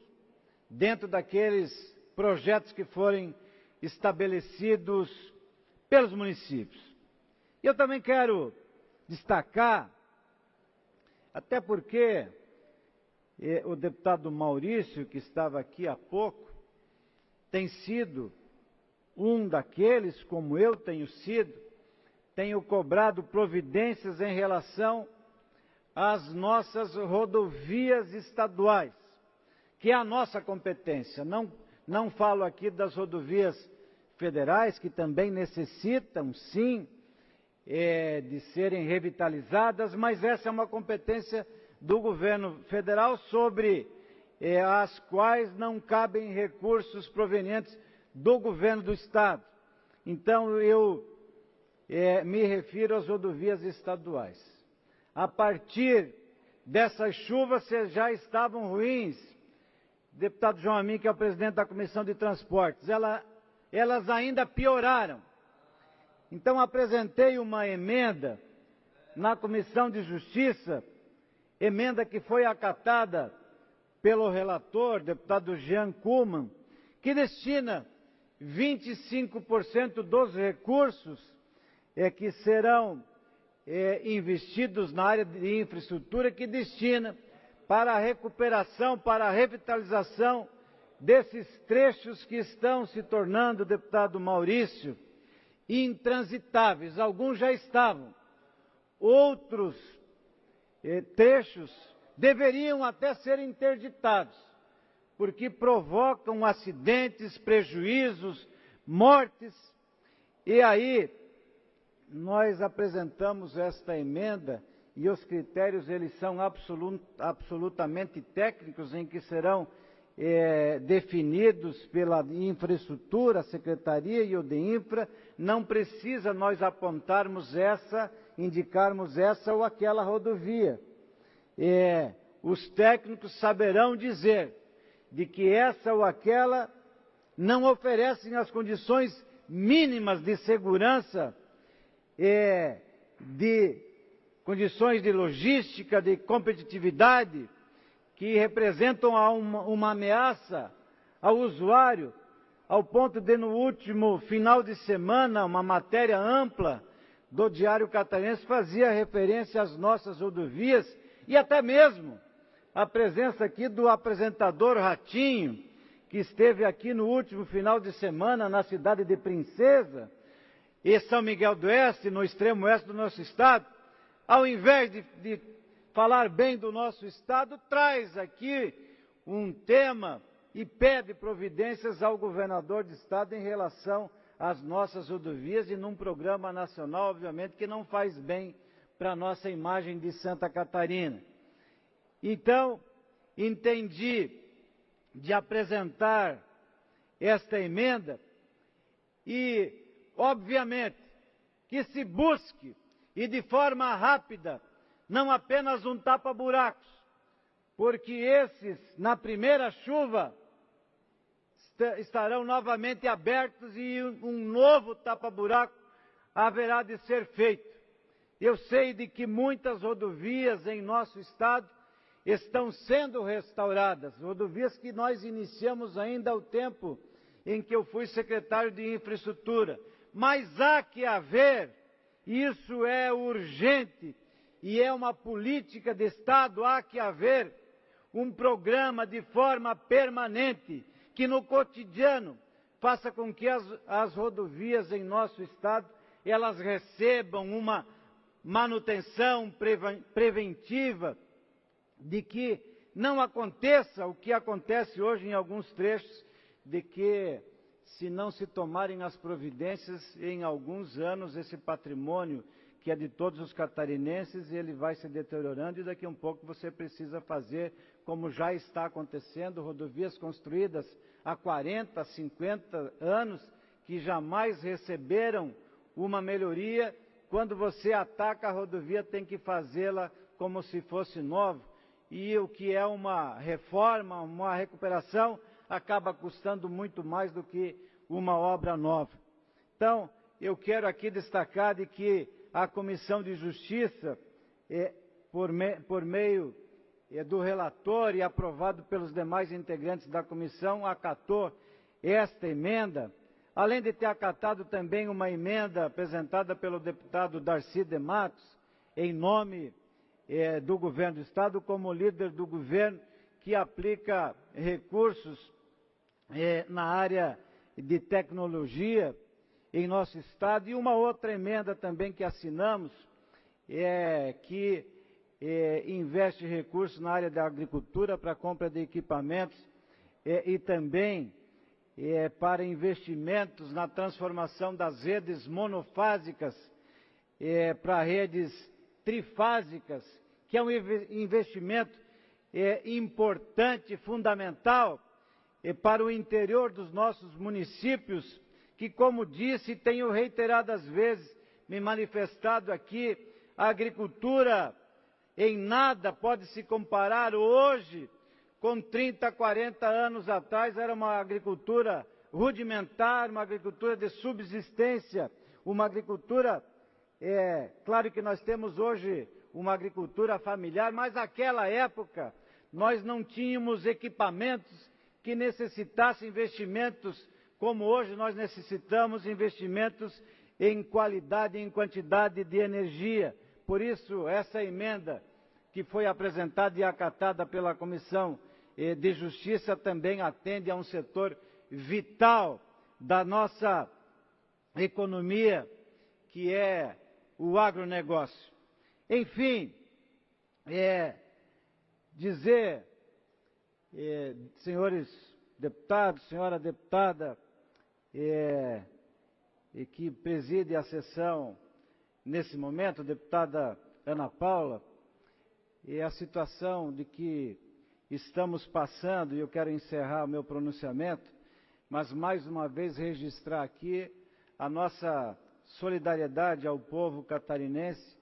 dentro daqueles projetos que forem estabelecidos pelos municípios. Eu também quero destacar, até porque o deputado Maurício, que estava aqui há pouco, tem sido um daqueles, como eu tenho sido, tenho cobrado providências em relação às nossas rodovias estaduais, que é a nossa competência. Não falo aqui das rodovias federais, que também necessitam, sim, de serem revitalizadas, mas essa é uma competência do governo federal, sobre as quais não cabem recursos provenientes do governo do Estado. Então, eu me refiro às rodovias estaduais. A partir dessas chuvas já estavam ruins, deputado João Amin, que é o presidente da Comissão de Transportes, elas ainda pioraram. Então, apresentei uma emenda na Comissão de Justiça, emenda que foi acatada pelo relator, deputado Jean Kuhlmann, que destina 25% dos recursos que serão investidos na área de infraestrutura, que destina para a recuperação, para a revitalização desses trechos que estão se tornando, deputado Maurício, intransitáveis. Alguns já estavam, outros trechos deveriam até ser interditados, porque provocam acidentes, prejuízos, mortes. E aí nós apresentamos esta emenda e os critérios eles são absolutamente técnicos, em que serão definidos pela infraestrutura, a Secretaria e o DEINFRA. Não precisa nós apontarmos indicarmos essa ou aquela rodovia. Os técnicos saberão dizer de que essa ou aquela não oferecem as condições mínimas de segurança, de condições de logística, de competitividade, que representam uma ameaça ao usuário, ao ponto de, no último final de semana, uma matéria ampla do Diário Catarinense fazia referência às nossas rodovias, e até mesmo a presença aqui do apresentador Ratinho, que esteve aqui no último final de semana na cidade de Princesa e São Miguel do Oeste, no extremo oeste do nosso estado. Ao invés de falar bem do nosso estado, traz aqui um tema e pede providências ao governador de estado em relação às nossas rodovias, e num programa nacional, obviamente, que não faz bem para a nossa imagem de Santa Catarina. Então, entendi de apresentar esta emenda e, obviamente, que se busque, e de forma rápida, não apenas um tapa-buracos, porque esses, na primeira chuva, estarão novamente abertos e um novo tapa-buraco haverá de ser feito. Eu sei de que muitas rodovias em nosso estado estão sendo restauradas, rodovias que nós iniciamos ainda ao tempo em que eu fui secretário de infraestrutura, mas há que haver, isso é urgente e é uma política de Estado, há que haver um programa de forma permanente que no cotidiano faça com que as rodovias em nosso estado elas recebam uma manutenção preventiva, de que não aconteça o que acontece hoje em alguns trechos, de que, se não se tomarem as providências, em alguns anos esse patrimônio que é de todos os catarinenses, ele vai se deteriorando, e daqui a um pouco você precisa fazer, como já está acontecendo, rodovias construídas há 40, 50 anos, que jamais receberam uma melhoria. Quando você ataca a rodovia, tem que fazê-la como se fosse nova, e o que é uma reforma, uma recuperação, acaba custando muito mais do que uma obra nova. Então, eu quero aqui destacar de que a Comissão de Justiça, por meio do relator e aprovado pelos demais integrantes da comissão, acatou esta emenda, além de ter acatado também uma emenda apresentada pelo deputado Darcy de Matos, em nome do governo do estado, como líder do governo, que aplica recursos na área de tecnologia em nosso estado, e uma outra emenda também que assinamos, que investe recursos na área da agricultura para compra de equipamentos e também para investimentos na transformação das redes monofásicas para redes trifásicas, que é um investimento importante, fundamental para o interior dos nossos municípios, que que, como disse, tenho reiteradas vezes me manifestado aqui, a agricultura em nada pode se comparar hoje com 30, 40 anos atrás. Era uma agricultura rudimentar, uma agricultura de subsistência, uma agricultura, claro que nós temos hoje uma agricultura familiar, mas naquela época nós não tínhamos equipamentos que necessitassem investimentos como hoje nós necessitamos, investimentos em qualidade e em quantidade de energia. Por isso, essa emenda que foi apresentada e acatada pela Comissão de Justiça também atende a um setor vital da nossa economia, que é o agronegócio. Enfim, dizer, senhores deputados, senhora deputada, que preside a sessão nesse momento, deputada Ana Paula, a situação de que estamos passando, e eu quero encerrar o meu pronunciamento, mas mais uma vez registrar aqui a nossa solidariedade ao povo catarinense,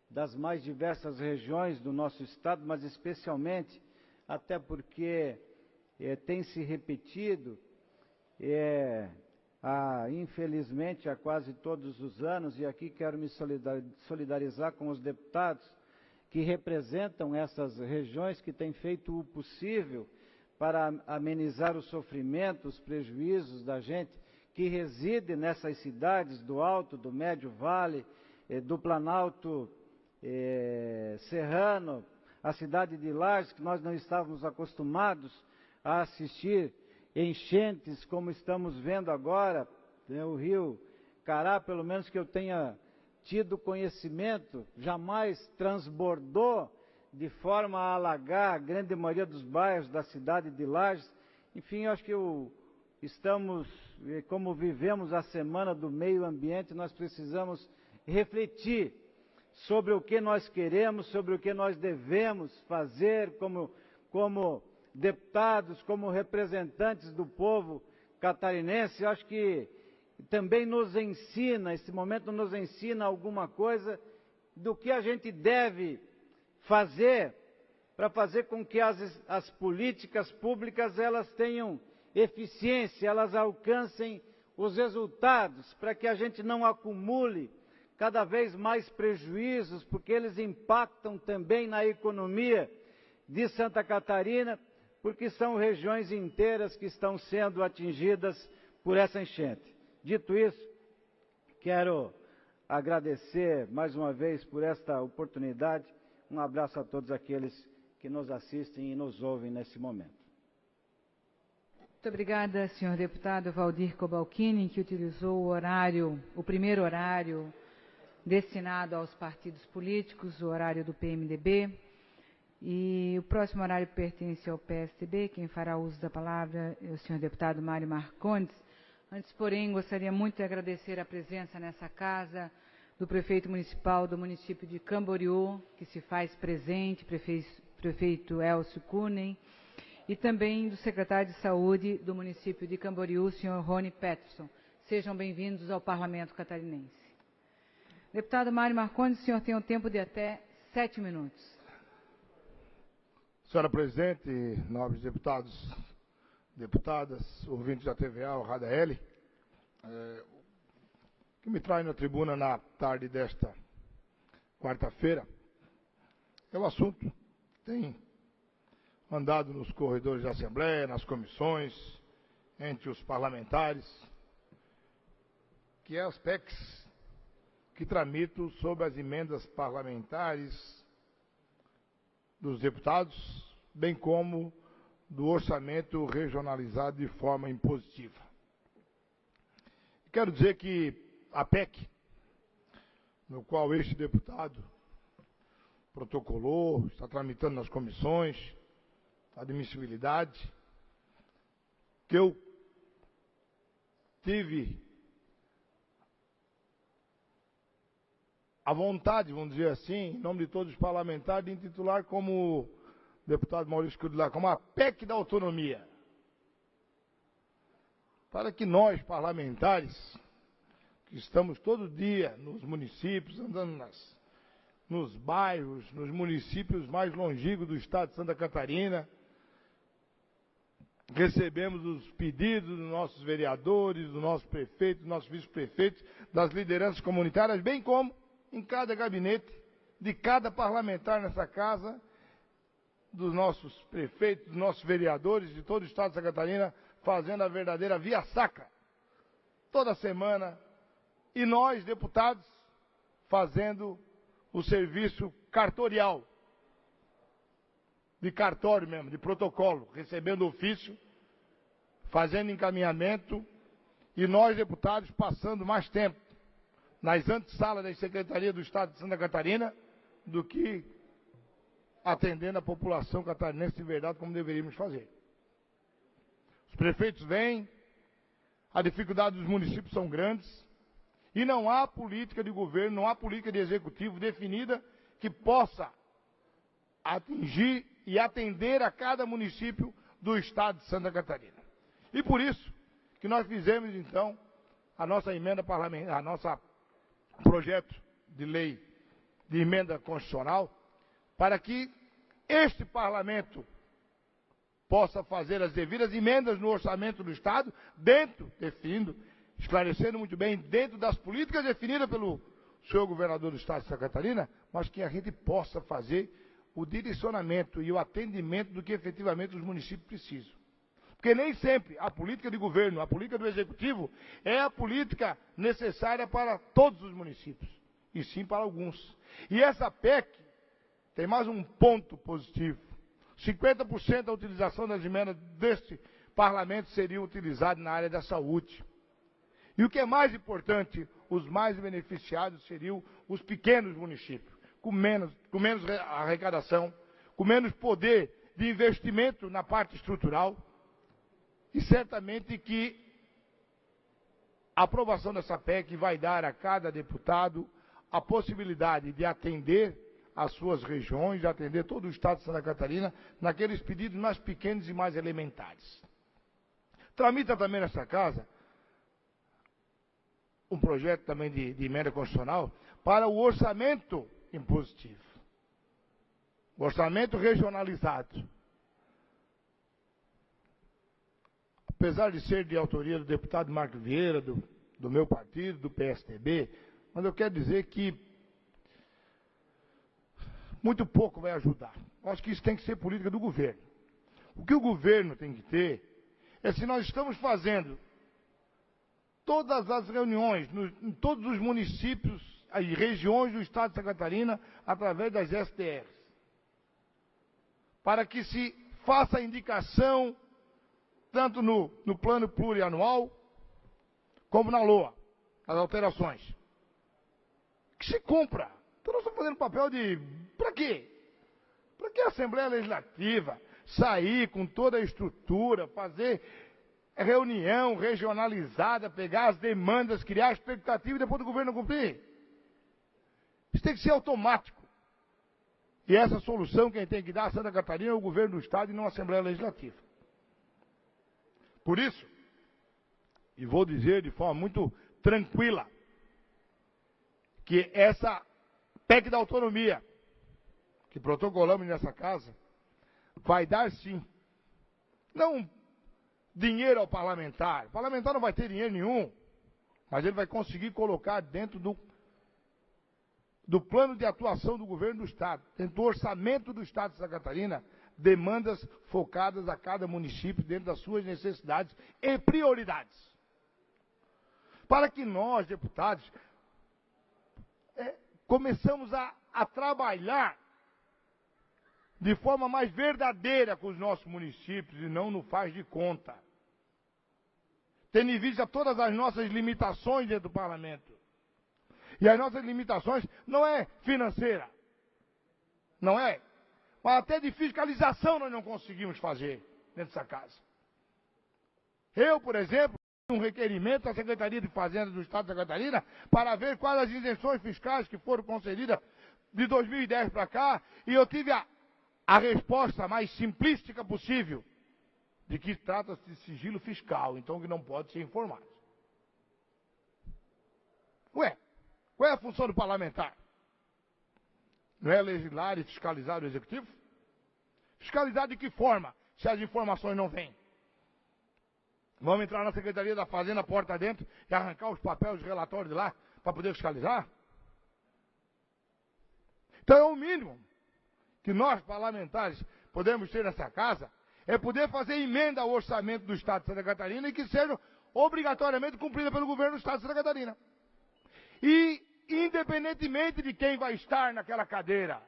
das mais diversas regiões do nosso estado, mas especialmente, até porque tem se repetido, infelizmente, há quase todos os anos, e aqui quero me solidarizar com os deputados que representam essas regiões, que têm feito o possível para amenizar o sofrimento, os prejuízos da gente que reside nessas cidades do Alto, do Médio Vale, do Planalto Serrano, a cidade de Lages, que nós não estávamos acostumados a assistir enchentes como estamos vendo agora, né? O rio Cará, pelo menos que eu tenha tido conhecimento, jamais transbordou de forma a alagar a grande maioria dos bairros da cidade de Lages. Enfim, eu acho que estamos, como vivemos a Semana do Meio Ambiente, nós precisamos refletir sobre o que nós queremos, sobre o que nós devemos fazer como deputados, como representantes do povo catarinense. Eu acho que também nos ensina, esse momento nos ensina alguma coisa do que a gente deve fazer para fazer com que as políticas públicas elas tenham eficiência, elas alcancem os resultados, para que a gente não acumule cada vez mais prejuízos, porque eles impactam também na economia de Santa Catarina, porque são regiões inteiras que estão sendo atingidas por essa enchente. Dito isso, quero agradecer mais uma vez por esta oportunidade. Um abraço a todos aqueles que nos assistem e nos ouvem nesse momento. Muito obrigada, senhor deputado Valdir Cobalcini, que utilizou o primeiro horário destinado aos partidos políticos, o horário do PMDB. E o próximo horário pertence ao PSDB. Quem fará uso da palavra é o senhor deputado Mário Marcondes. Antes, porém, gostaria muito de agradecer a presença nessa casa do prefeito municipal do município de Camboriú, que se faz presente, prefeito Elcio Kunen, e também do secretário de Saúde do município de Camboriú, senhor Rony Peterson. Sejam bem-vindos ao Parlamento Catarinense. Deputado Mário Marcondes, o senhor tem um tempo de até 7 minutos. Senhora Presidente, nobres deputados, deputadas, ouvintes da TVA, o Rádio L, que me traz na tribuna na tarde desta quarta-feira, é o assunto que tem andado nos corredores da Assembleia, nas comissões, entre os parlamentares, que é as PECs que tramitam sobre as emendas parlamentares dos deputados, bem como do orçamento regionalizado de forma impositiva. Quero dizer que a PEC, no qual este deputado protocolou, está tramitando nas comissões, admissibilidade, que eu tive a vontade, vamos dizer assim, em nome de todos os parlamentares, de intitular como deputado Maurício Escudilá, como a PEC da autonomia. para que nós, parlamentares, que estamos todo dia nos municípios, andando nos bairros, nos municípios mais longínquos do estado de Santa Catarina, recebemos os pedidos dos nossos vereadores, do nosso prefeito, dos nossos vice-prefeitos, das lideranças comunitárias, bem como em cada gabinete de cada parlamentar nessa casa, dos nossos prefeitos, dos nossos vereadores de todo o estado de Santa Catarina, fazendo a verdadeira via sacra, toda semana, e nós, deputados, fazendo o serviço cartorial, de cartório mesmo, de protocolo, recebendo ofício, fazendo encaminhamento, e nós, deputados, passando mais tempo nas antessalas da Secretaria do Estado de Santa Catarina do que atendendo a população catarinense de verdade como deveríamos fazer. Os prefeitos vêm, a dificuldade dos municípios são grandes, e não há política de governo, não há política de executivo definida que possa atingir e atender a cada município do estado de Santa Catarina. E por isso que nós fizemos, então, a nossa emenda parlamentar, a nossa projeto de lei de emenda constitucional, para que este parlamento possa fazer as devidas emendas no orçamento do Estado, esclarecendo muito bem, dentro das políticas definidas pelo senhor governador do Estado de Santa Catarina, mas que a gente possa fazer o direcionamento e o atendimento do que efetivamente os municípios precisam. Porque nem sempre a política de governo, a política do executivo, é a política necessária para todos os municípios, e sim para alguns. E essa PEC tem mais um ponto positivo. 50% da utilização das emendas deste parlamento seriam utilizadas na área da saúde. E o que é mais importante, os mais beneficiados seriam os pequenos municípios, com menos arrecadação, com menos poder de investimento na parte estrutural, e certamente que a aprovação dessa PEC vai dar a cada deputado a possibilidade de atender as suas regiões, de atender todo o estado de Santa Catarina, naqueles pedidos mais pequenos e mais elementares. Tramita também nessa casa um projeto também de emenda constitucional para o orçamento impositivo, o orçamento regionalizado. Apesar de ser de autoria do deputado Marco Vieira, do meu partido, do PSDB, mas eu quero dizer que muito pouco vai ajudar. Eu acho que isso tem que ser política do governo. O que o governo tem que ter é, se nós estamos fazendo todas as reuniões em todos os municípios e regiões do estado de Santa Catarina, através das STRs, para que se faça a indicação tanto no plano plurianual como na LOA, as alterações. Que se cumpra. Então nós estamos fazendo papel de... Para quê? Para que a Assembleia Legislativa sair com toda a estrutura, fazer reunião regionalizada, pegar as demandas, criar expectativa e depois do governo cumprir? Isso tem que ser automático. E essa solução quem tem que dar a Santa Catarina é o governo do Estado e não a Assembleia Legislativa. Por isso, e vou dizer de forma muito tranquila, que essa PEC da autonomia, que protocolamos nessa casa, vai dar sim, não dinheiro ao parlamentar. O parlamentar não vai ter dinheiro nenhum, mas ele vai conseguir colocar dentro do plano de atuação do governo do Estado, dentro do orçamento do Estado de Santa Catarina, demandas focadas a cada município dentro das suas necessidades e prioridades. Para que nós, deputados, começamos a trabalhar de forma mais verdadeira com os nossos municípios e não no faz de conta. Tendo em vista todas as nossas limitações dentro do parlamento. E as nossas limitações não é financeira, não é? Mas até de fiscalização nós não conseguimos fazer dentro dessa casa. Eu, por exemplo, um requerimento à Secretaria de Fazenda do Estado de Santa Catarina para ver quais as isenções fiscais que foram concedidas de 2010 para cá, e eu tive a resposta mais simplística possível. de que trata-se de sigilo fiscal, então que não pode ser informado. Ué, qual é a função do parlamentar? Não é legislar e fiscalizar o executivo? Fiscalizar de que forma, se as informações não vêm? Vamos entrar na Secretaria da Fazenda, porta dentro, e arrancar os papéis, os relatórios de lá, para poder fiscalizar? Então é o mínimo que nós, parlamentares, podemos ter nessa casa, é poder fazer emenda ao orçamento do Estado de Santa Catarina e que seja obrigatoriamente cumprida pelo governo do Estado de Santa Catarina. E, independentemente de quem vai estar naquela cadeira,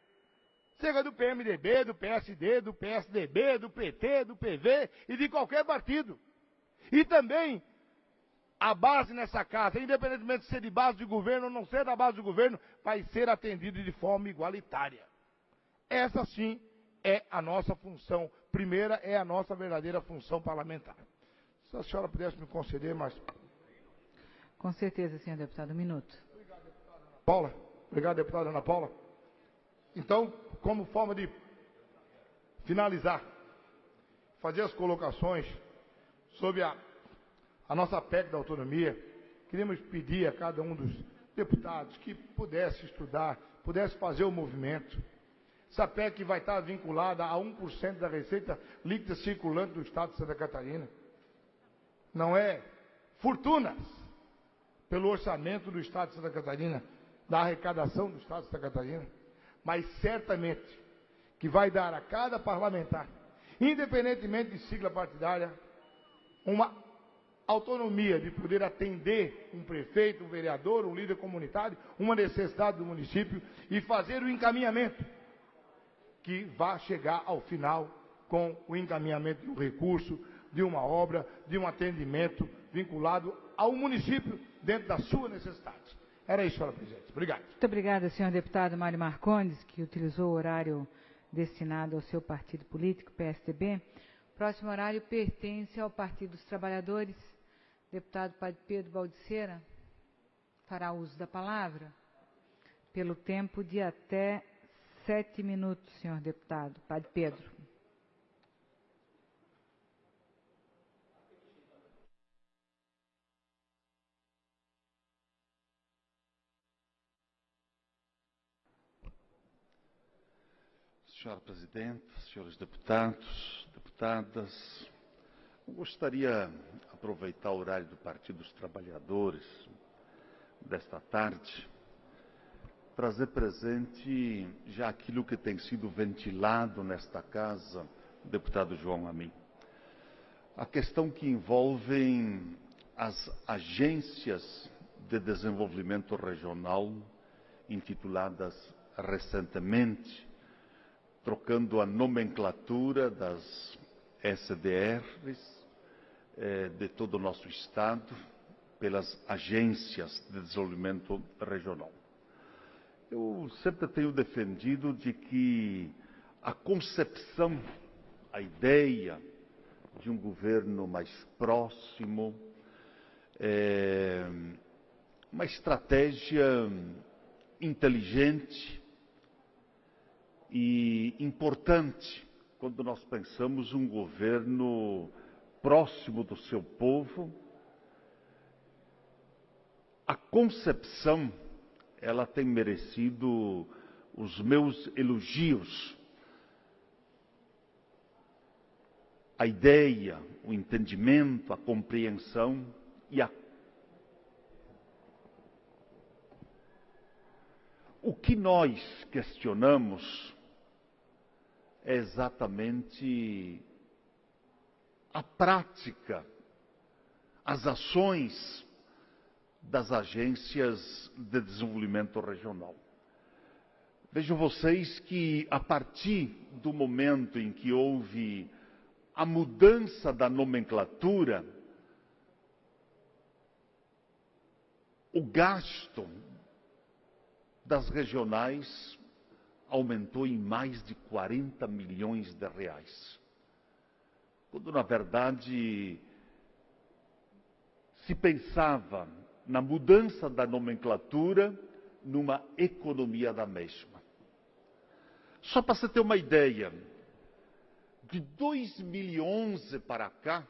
seja do PMDB, do PSD, do PSDB, do PT, do PV e de qualquer partido. E também, a base nessa casa, independentemente de ser de base de governo ou não ser da base do governo, vai ser atendido de forma igualitária. Essa sim é a nossa função. Primeira é a nossa verdadeira função parlamentar. Se a senhora pudesse me conceder mais... Com certeza, senhor deputado. Um minuto. Obrigado, deputada Ana Paula. Obrigado, deputada Ana Paula. Então, como forma de finalizar, fazer as colocações sobre a nossa PEC da autonomia, queríamos pedir a cada um dos deputados que pudesse estudar, pudesse fazer o movimento. Essa PEC vai estar vinculada a 1% da receita líquida circulante do Estado de Santa Catarina. Não é fortunas pelo orçamento do Estado de Santa Catarina, da arrecadação do Estado de Santa Catarina, mas certamente que vai dar a cada parlamentar, independentemente de sigla partidária, uma autonomia de poder atender um prefeito, um vereador, um líder comunitário, uma necessidade do município e fazer o encaminhamento que vai chegar ao final com o encaminhamento de um recurso, de uma obra, de um atendimento vinculado ao município dentro da sua necessidade. Era isso, senhora presidente. Obrigado. Muito obrigada, senhor deputado Mário Marcondes, que utilizou o horário destinado ao seu partido político, PSDB. O próximo horário pertence ao Partido dos Trabalhadores. Deputado Padre Pedro Baldiceira fará uso da palavra pelo tempo de até 7 minutos, senhor deputado. Padre Pedro. Senhora Presidente, senhores deputados, deputadas, eu gostaria de aproveitar o horário do Partido dos Trabalhadores desta tarde, trazer presente já aquilo que tem sido ventilado nesta casa, deputado João Amin. A questão que envolve as agências de desenvolvimento regional, intituladas recentemente, trocando a nomenclatura das SDRs de todo o nosso Estado pelas agências de desenvolvimento regional. Eu sempre tenho defendido de que a concepção, a ideia de um governo mais próximo, uma estratégia inteligente e importante quando nós pensamos um governo próximo do seu povo. A concepção, ela tem merecido os meus elogios. A ideia, o entendimento, a compreensão e a... O que nós questionamos é exatamente a prática, as ações das agências de desenvolvimento regional. Vejam vocês que a partir do momento em que houve a mudança da nomenclatura, o gasto das regionais aumentou em mais de 40 milhões de reais. Quando, na verdade, se pensava na mudança da nomenclatura numa economia da mesma. Só para você ter uma ideia, De 2011 para cá,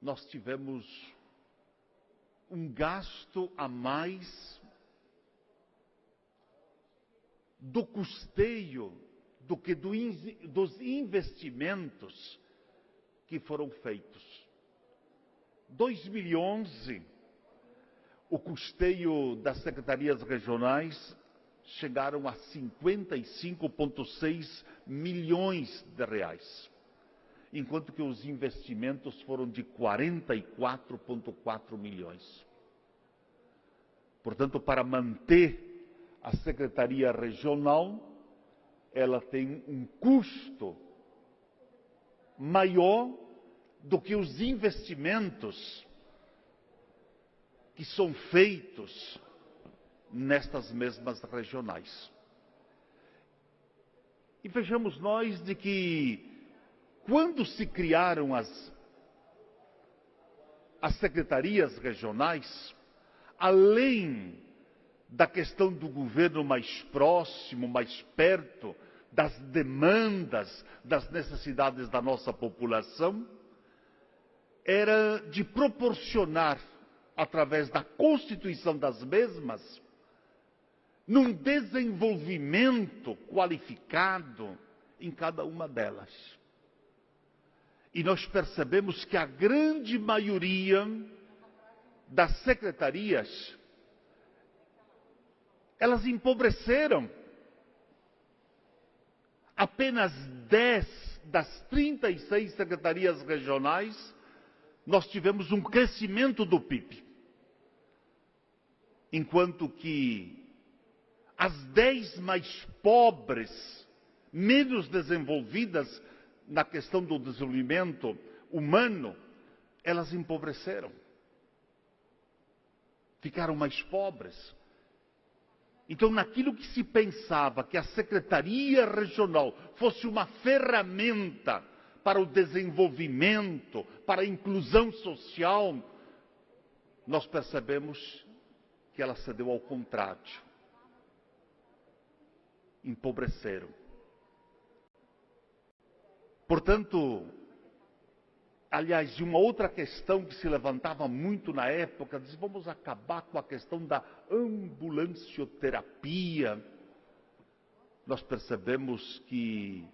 nós tivemos um gasto a mais do custeio do que dos investimentos que foram feitos. 2011, o custeio das secretarias regionais chegaram a 55,6 milhões de reais, enquanto que os investimentos foram de 44,4 milhões. Portanto, para manter a secretaria regional, ela tem um custo maior do que os investimentos que são feitos nestas mesmas regionais. E vejamos nós de que, quando se criaram as secretarias regionais, além da questão do governo mais próximo, mais perto das demandas, das necessidades da nossa população, era de proporcionar, através da constituição das mesmas, num desenvolvimento qualificado em cada uma delas. E nós percebemos que a grande maioria das secretarias, elas empobreceram. Apenas 10 das 36 secretarias regionais, nós tivemos um crescimento do PIB. Enquanto que as 10 mais pobres, menos desenvolvidas na questão do desenvolvimento humano, elas empobreceram. Ficaram mais pobres. Então, naquilo que se pensava que a Secretaria Regional fosse uma ferramenta para o desenvolvimento, para a inclusão social, nós percebemos que ela se deu ao contrário. Empobreceram. Portanto, aliás, de uma outra questão que se levantava muito na época, diz, vamos acabar com a questão da ambulancioterapia. Nós percebemos que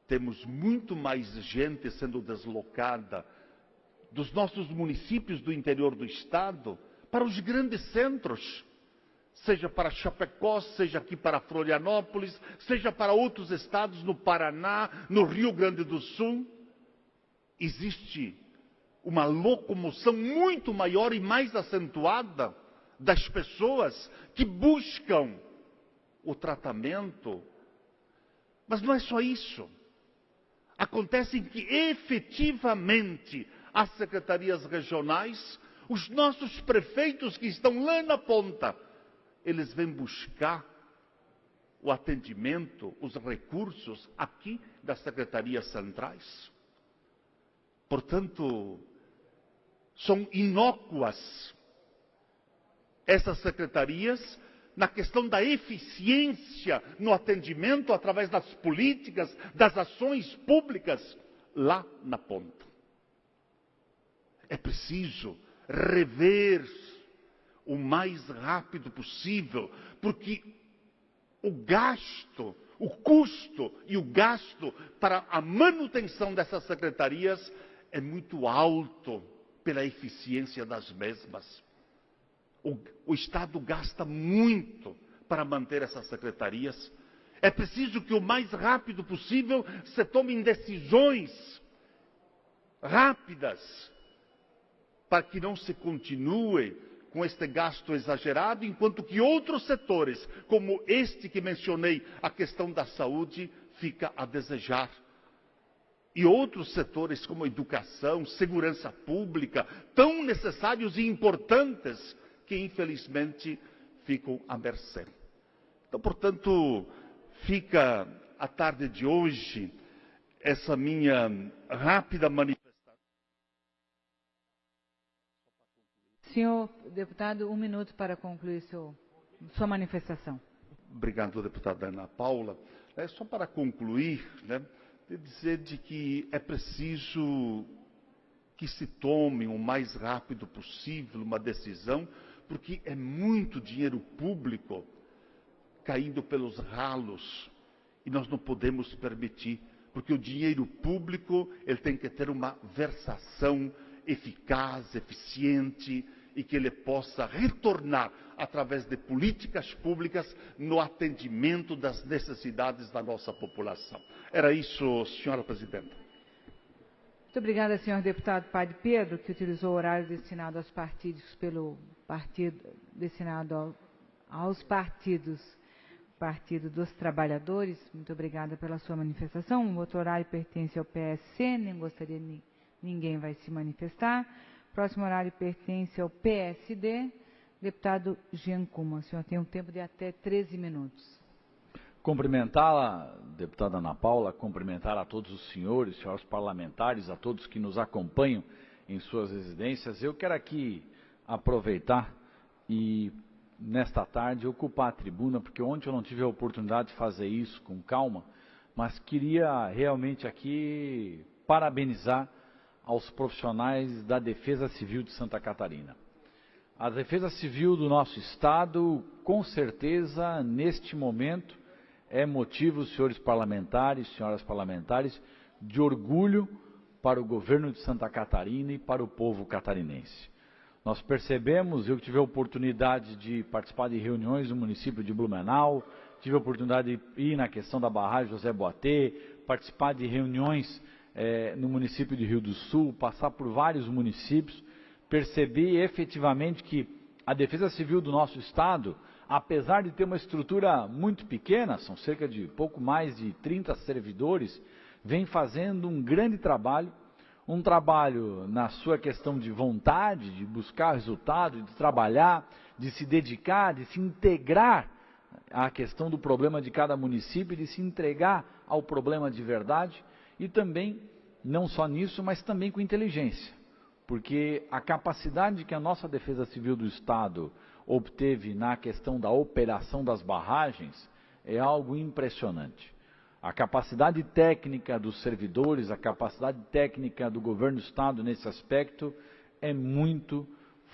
temos muito mais gente sendo deslocada dos nossos municípios do interior do estado para os grandes centros, seja para Chapecó, seja aqui para Florianópolis, seja para outros estados no Paraná, no Rio Grande do Sul. Existe uma locomoção muito maior e mais acentuada das pessoas que buscam o tratamento. Mas não é só isso. Acontece que efetivamente as secretarias regionais, os nossos prefeitos que estão lá na ponta, eles vêm buscar o atendimento, os recursos aqui das secretarias centrais. Portanto, são inócuas essas secretarias na questão da eficiência no atendimento através das políticas, das ações públicas lá na ponta. É preciso rever o mais rápido possível, porque o gasto, o custo e o gasto para a manutenção dessas secretarias é muito alto pela eficiência das mesmas. O Estado gasta muito para manter essas secretarias. É preciso que o mais rápido possível se tomem decisões rápidas para que não se continue com este gasto exagerado, enquanto que outros setores, como este que mencionei, a questão da saúde, fica a desejar. E outros setores como educação, segurança pública, tão necessários e importantes, que infelizmente ficam à mercê. Então, portanto, fica a tarde de hoje essa minha rápida manifestação. Senhor deputado, 1 minuto para concluir sua manifestação. Obrigado, deputada Ana Paula. Só para concluir, de dizer de que é preciso que se tome o mais rápido possível uma decisão, porque é muito dinheiro público caindo pelos ralos e nós não podemos permitir, porque o dinheiro público ele tem que ter uma versação eficaz, eficiente e que ele possa retornar através de políticas públicas no atendimento das necessidades da nossa população. Era isso, senhora presidenta. Muito obrigada, senhor deputado Padre Pedro, que utilizou o horário destinado aos partidos Partido dos Trabalhadores. Muito obrigada pela sua manifestação. O outro horário pertence ao PSC, nem gostaria, ninguém vai se manifestar. Próximo horário pertence ao PSD. Deputado Jean Kuma, o senhor tem um tempo de até 13 minutos. Cumprimentá-la, deputada Ana Paula, cumprimentar a todos os senhores parlamentares, a todos que nos acompanham em suas residências. Eu quero aqui aproveitar e, nesta tarde, ocupar a tribuna, porque ontem eu não tive a oportunidade de fazer isso com calma, mas queria realmente aqui parabenizar aos profissionais da Defesa Civil de Santa Catarina. A Defesa Civil do nosso Estado, com certeza, neste momento, é motivo, senhores parlamentares, senhoras parlamentares, de orgulho para o governo de Santa Catarina e para o povo catarinense. Nós percebemos, eu tive a oportunidade de participar de reuniões no município de Blumenau, tive a oportunidade de ir na questão da barragem José Boatê, participar de reuniões no município de Rio do Sul, passar por vários municípios, percebi efetivamente que a Defesa Civil do nosso Estado, apesar de ter uma estrutura muito pequena, são cerca de pouco mais de 30 servidores, vem fazendo um grande trabalho, um trabalho na sua questão de vontade, de buscar resultado, de trabalhar, de se dedicar, de se integrar à questão do problema de cada município, de se entregar ao problema de verdade e também, não só nisso, mas também com inteligência. Porque a capacidade que a nossa Defesa Civil do Estado obteve na questão da operação das barragens é algo impressionante. A capacidade técnica dos servidores, a capacidade técnica do governo do Estado nesse aspecto é muito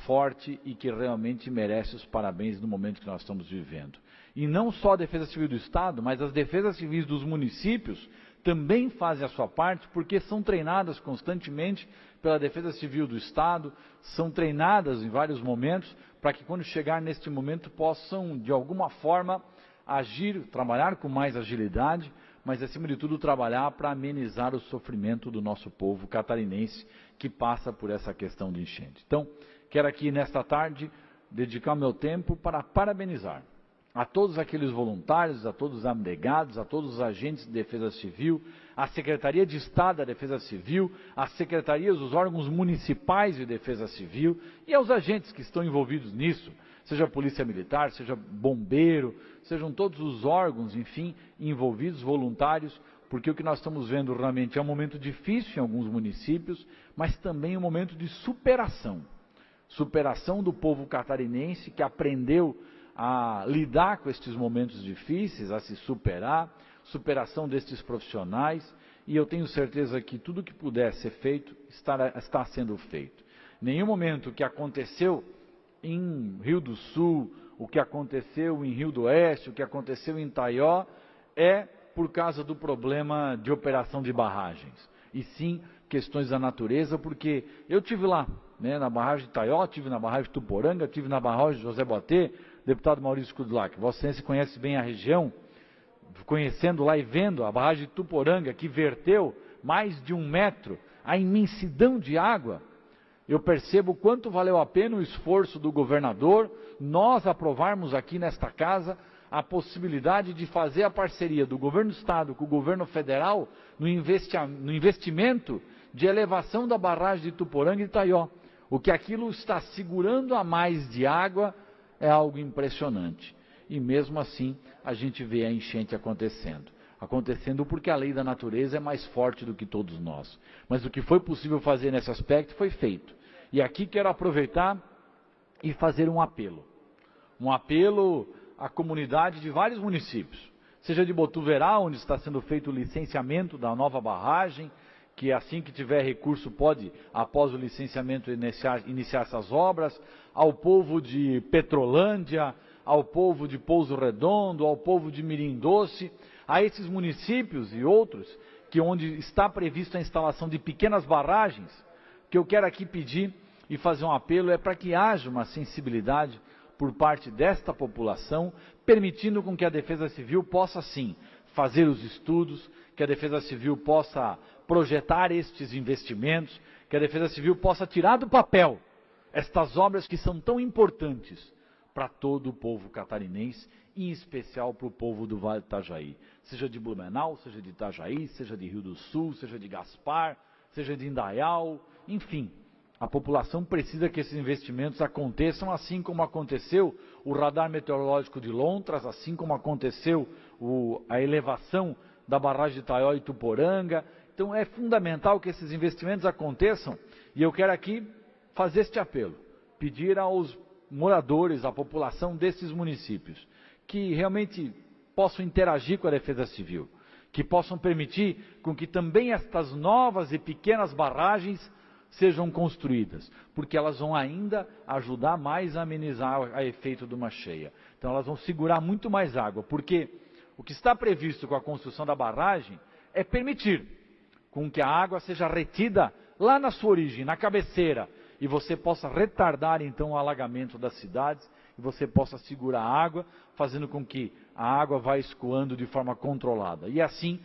forte e que realmente merece os parabéns no momento que nós estamos vivendo. E não só a Defesa Civil do Estado, mas as Defesas Civis dos municípios também fazem a sua parte, porque são treinadas constantemente pela Defesa Civil do Estado, são treinadas em vários momentos, para que quando chegar neste momento possam, de alguma forma, agir, trabalhar com mais agilidade, mas acima de tudo trabalhar para amenizar o sofrimento do nosso povo catarinense que passa por essa questão de enchente. Então, quero aqui nesta tarde dedicar o meu tempo para parabenizar a todos aqueles voluntários, a todos os abnegados, a todos os agentes de defesa civil, a Secretaria de Estado da Defesa Civil, as secretarias, os órgãos municipais de defesa civil e aos agentes que estão envolvidos nisso, seja a Polícia Militar, seja bombeiro, sejam todos os órgãos, enfim, envolvidos, voluntários, porque o que nós estamos vendo realmente é um momento difícil em alguns municípios, mas também um momento de superação. Superação do povo catarinense que aprendeu a lidar com estes momentos difíceis, a se superar, superação destes profissionais, e eu tenho certeza que tudo que puder ser feito está sendo feito. Nenhum momento que aconteceu em Rio do Sul, o que aconteceu em Rio do Oeste, o que aconteceu em Itaió, é por causa do problema de operação de barragens, e sim questões da natureza, porque eu tive lá, na barragem de Itaió, tive na barragem de Tuporanga, tive na barragem de José Boatê, deputado Maurício Kudlak, Vossa Excelência conhece bem a região, conhecendo lá e vendo a barragem de Tuporanga, que verteu mais de 1 metro, a imensidão de água, eu percebo quanto valeu a pena o esforço do governador, nós aprovarmos aqui nesta casa a possibilidade de fazer a parceria do governo do Estado com o governo federal no investimento de elevação da barragem de Tuporanga e Itaió. O que aquilo está segurando a mais de água é algo impressionante. E mesmo assim, a gente vê a enchente acontecendo. Acontecendo porque a lei da natureza é mais forte do que todos nós. Mas o que foi possível fazer nesse aspecto foi feito. E aqui quero aproveitar e fazer um apelo. Um apelo à comunidade de vários municípios. seja de Botuverá, onde está sendo feito o licenciamento da nova barragem, que assim que tiver recurso pode, após o licenciamento, iniciar essas obras, ao povo de Petrolândia, ao povo de Pouso Redondo, ao povo de Mirim Doce, a esses municípios e outros, que onde está prevista a instalação de pequenas barragens, que eu quero aqui pedir e fazer um apelo é para que haja uma sensibilidade por parte desta população, permitindo com que a Defesa Civil possa sim fazer os estudos, que a Defesa Civil possa projetar estes investimentos, que a Defesa Civil possa tirar do papel estas obras que são tão importantes para todo o povo catarinense, em especial para o povo do Vale do Itajaí, seja de Blumenau, seja de Itajaí, seja de Rio do Sul, seja de Gaspar, seja de Indaial, enfim. A população precisa que esses investimentos aconteçam, assim como aconteceu o radar meteorológico de Lontras, assim como aconteceu a elevação da barragem de Itaió e Tuporanga. Então é fundamental que esses investimentos aconteçam, e eu quero aqui fazer este apelo, pedir aos moradores, à população desses municípios, que realmente possam interagir com a Defesa Civil, que possam permitir com que também estas novas e pequenas barragens sejam construídas, porque elas vão ainda ajudar mais a amenizar a efeito de uma cheia. Então elas vão segurar muito mais água, porque o que está previsto com a construção da barragem é permitir com que a água seja retida lá na sua origem, na cabeceira, e você possa retardar então o alagamento das cidades, e você possa segurar a água, fazendo com que a água vá escoando de forma controlada, e assim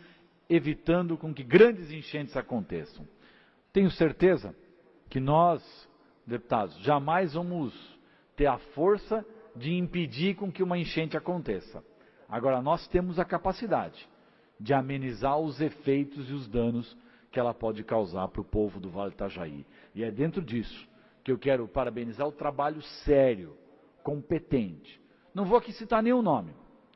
evitando com que grandes enchentes aconteçam. Tenho certeza que nós, deputados, jamais vamos ter a força de impedir com que uma enchente aconteça. Agora, nós temos a capacidade de amenizar os efeitos e os danos que ela pode causar para o povo do Vale do Itajaí. E é dentro disso que eu quero parabenizar o trabalho sério, competente. Não vou aqui citar nenhum nome.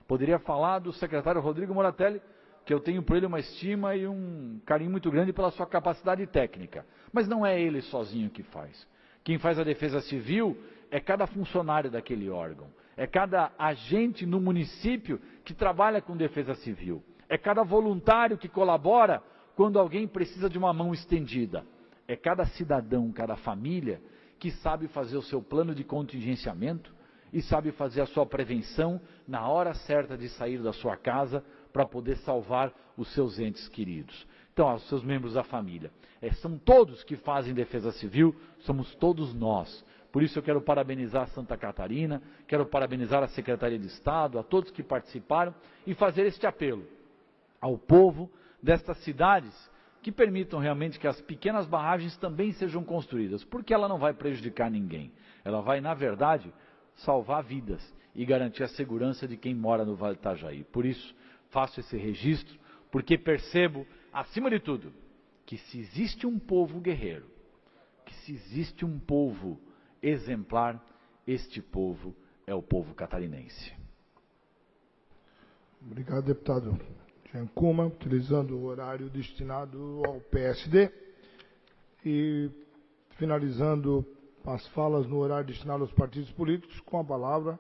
Poderia falar do secretário Rodrigo Moratelli, que eu tenho por ele uma estima e um carinho muito grande pela sua capacidade técnica. Mas não é ele sozinho que faz. Quem faz a Defesa Civil é cada funcionário daquele órgão. É cada agente no município que trabalha com Defesa Civil. É cada voluntário que colabora quando alguém precisa de uma mão estendida. É cada cidadão, cada família que sabe fazer o seu plano de contingenciamento e sabe fazer a sua prevenção na hora certa de sair da sua casa para poder salvar os seus entes queridos. Então, os seus membros da família. São todos que fazem Defesa Civil, somos todos nós. Por isso eu quero parabenizar Santa Catarina, quero parabenizar a Secretaria de Estado, a todos que participaram e fazer este apelo ao povo destas cidades que permitam realmente que as pequenas barragens também sejam construídas, porque ela não vai prejudicar ninguém. Ela vai, na verdade, salvar vidas e garantir a segurança de quem mora no Vale do Itajaí. Por isso, faço esse registro, porque percebo, acima de tudo, que se existe um povo guerreiro, que se existe um povo exemplar, este povo é o povo catarinense. Obrigado, deputado Giancuma, utilizando o horário destinado ao PSD e finalizando as falas no horário destinado aos partidos políticos, com a palavra,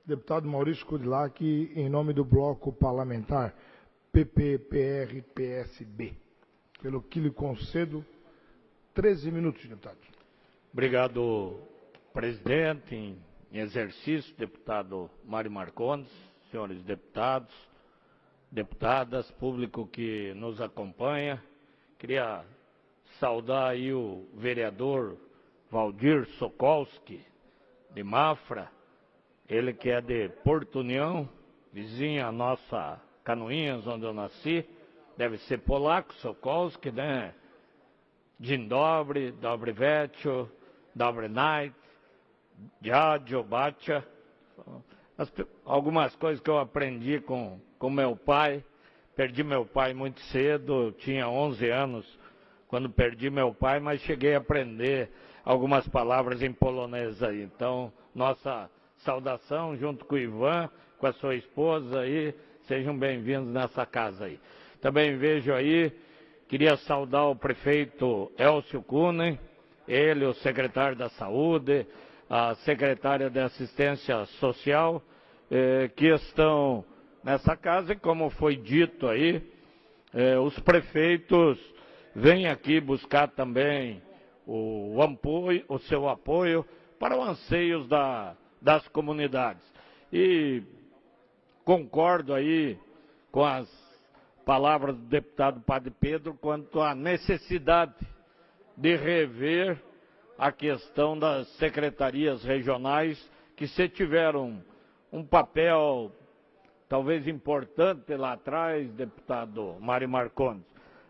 deputado Maurício Kudilak, em nome do bloco parlamentar PP, PR, PSB. Pelo que lhe concedo, 13 minutos, deputado. Obrigado, presidente, em exercício, deputado Mário Marcondes, senhores deputados, deputadas, público que nos acompanha. Queria saudar aí o vereador Valdir Sokolski, de Mafra, ele que é de Porto União, vizinha a nossa Canoinhas, onde eu nasci, deve ser polaco, Sokolski, né? Dzień dobry, dobry wieczór, dobry night, dziadzio, bacia. Algumas coisas que eu aprendi com meu pai. Perdi meu pai muito cedo, eu tinha 11 anos quando perdi meu pai, mas cheguei a aprender algumas palavras em polonês aí. Então, nossa saudação junto com o Ivan, com a sua esposa aí, sejam bem-vindos nessa casa aí. Também vejo aí, queria saudar o prefeito Elcio Kunen, ele, o secretário da Saúde, a secretária de Assistência Social, que estão nessa casa e, como foi dito aí, os prefeitos vêm aqui buscar também o seu apoio para os anseios das comunidades. E concordo aí com as palavras do deputado Padre Pedro quanto à necessidade de rever a questão das secretarias regionais, que se tiveram um papel talvez importante lá atrás, deputado Mário Marcondes,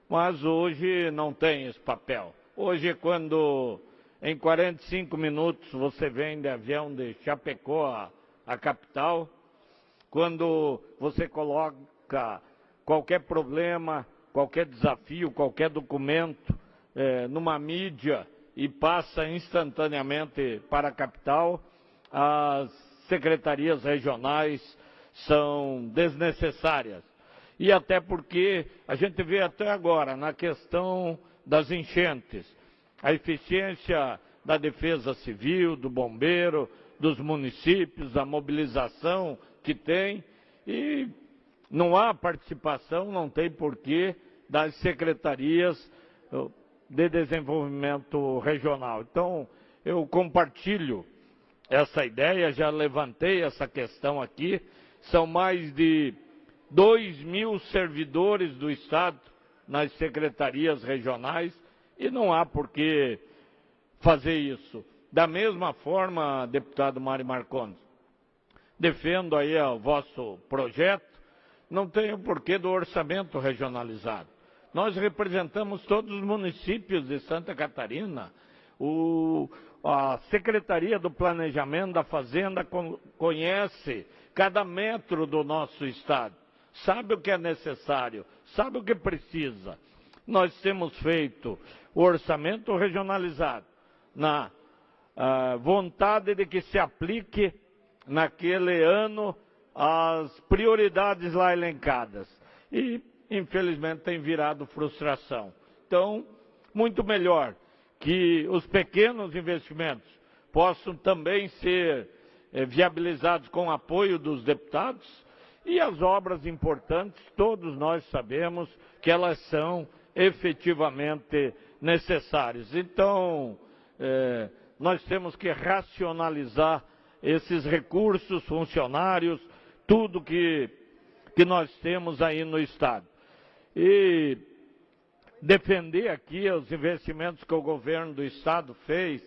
mas hoje não tem esse papel. Hoje, quando em 45 minutos você vem de avião de Chapecó à capital, quando você coloca qualquer problema, qualquer desafio, qualquer documento numa mídia e passa instantaneamente para a capital, as secretarias regionais são desnecessárias. E até porque a gente vê até agora, na questão das enchentes, a eficiência da defesa civil, do bombeiro, dos municípios, a mobilização que tem, e não há participação, não tem porquê, das secretarias de desenvolvimento regional. Então, eu compartilho essa ideia, já levantei essa questão aqui, são mais de 2.000 servidores do Estado nas secretarias regionais e não há por que fazer isso. Da mesma forma, deputado Mário Marcondes, defendo aí o vosso projeto, não tem o porquê do orçamento regionalizado. Nós representamos todos os municípios de Santa Catarina. A Secretaria do Planejamento da Fazenda conhece cada metro do nosso estado, sabe o que é necessário, sabe o que precisa. Nós temos feito o orçamento regionalizado na vontade de que se aplique naquele ano as prioridades lá elencadas. E, infelizmente, tem virado frustração. Então, muito melhor que os pequenos investimentos possam também ser viabilizados com o apoio dos deputados e as obras importantes, todos nós sabemos que elas são efetivamente necessárias. Então, nós temos que racionalizar esses recursos, funcionários, tudo que nós temos aí no Estado. E defender aqui os investimentos que o governo do Estado fez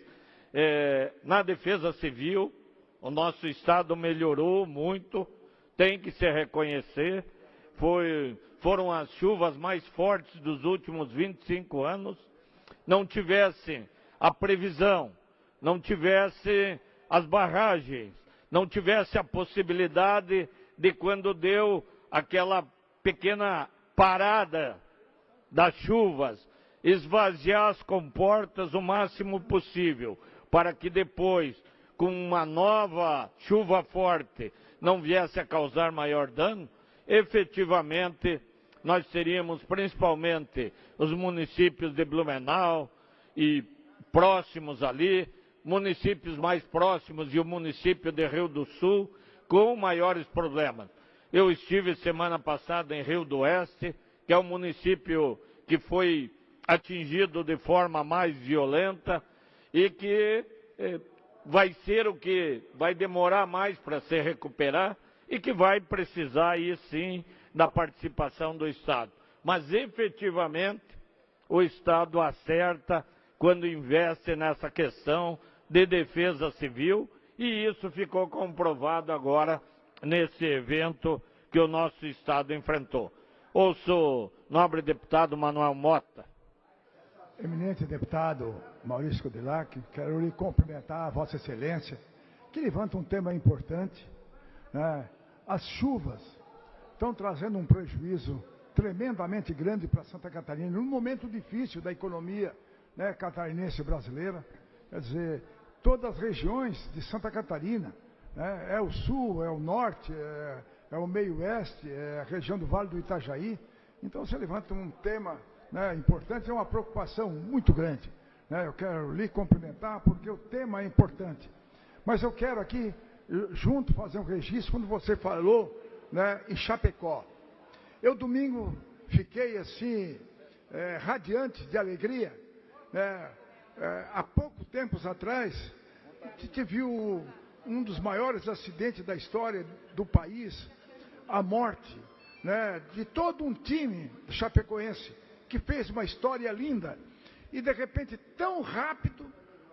na defesa civil. O nosso Estado melhorou muito, tem que se reconhecer. Foram as chuvas mais fortes dos últimos 25 anos. Não tivesse a previsão, não tivesse as barragens, não tivesse a possibilidade de, quando deu aquela pequena parada das chuvas, esvaziar as comportas o máximo possível, para que depois, com uma nova chuva forte, não viesse a causar maior dano, efetivamente nós teríamos principalmente os municípios de Blumenau e próximos ali, municípios mais próximos e o município de Rio do Sul com maiores problemas. Eu estive semana passada em Rio do Oeste, que é um município que foi atingido de forma mais violenta e que vai ser o que vai demorar mais para se recuperar e que vai precisar aí sim da participação do Estado. Mas efetivamente o Estado acerta quando investe nessa questão de defesa civil e isso ficou comprovado agora nesse evento que o nosso Estado enfrentou. Ouço o nobre deputado Manuel Mota. Eminente deputado Maurício Coudilac, quero lhe cumprimentar a Vossa Excelência, que levanta um tema importante, né? As chuvas estão trazendo um prejuízo tremendamente grande para Santa Catarina, num momento difícil da economia, né, catarinense brasileira. Quer dizer, todas as regiões de Santa Catarina, né, é o sul, é o norte, é o meio-oeste, é a região do Vale do Itajaí. Então você levanta um tema, né, importante, é uma preocupação muito grande, né? Eu quero lhe cumprimentar porque o tema é importante. Mas eu quero aqui, junto, fazer um registro, quando você falou né, em Chapecó. Eu, domingo, fiquei assim, radiante de alegria. Né? Há pouco tempo atrás, a gente viu um dos maiores acidentes da história do país, a morte, né, de todo um time chapecoense, que fez uma história linda. E, de repente, tão rápido,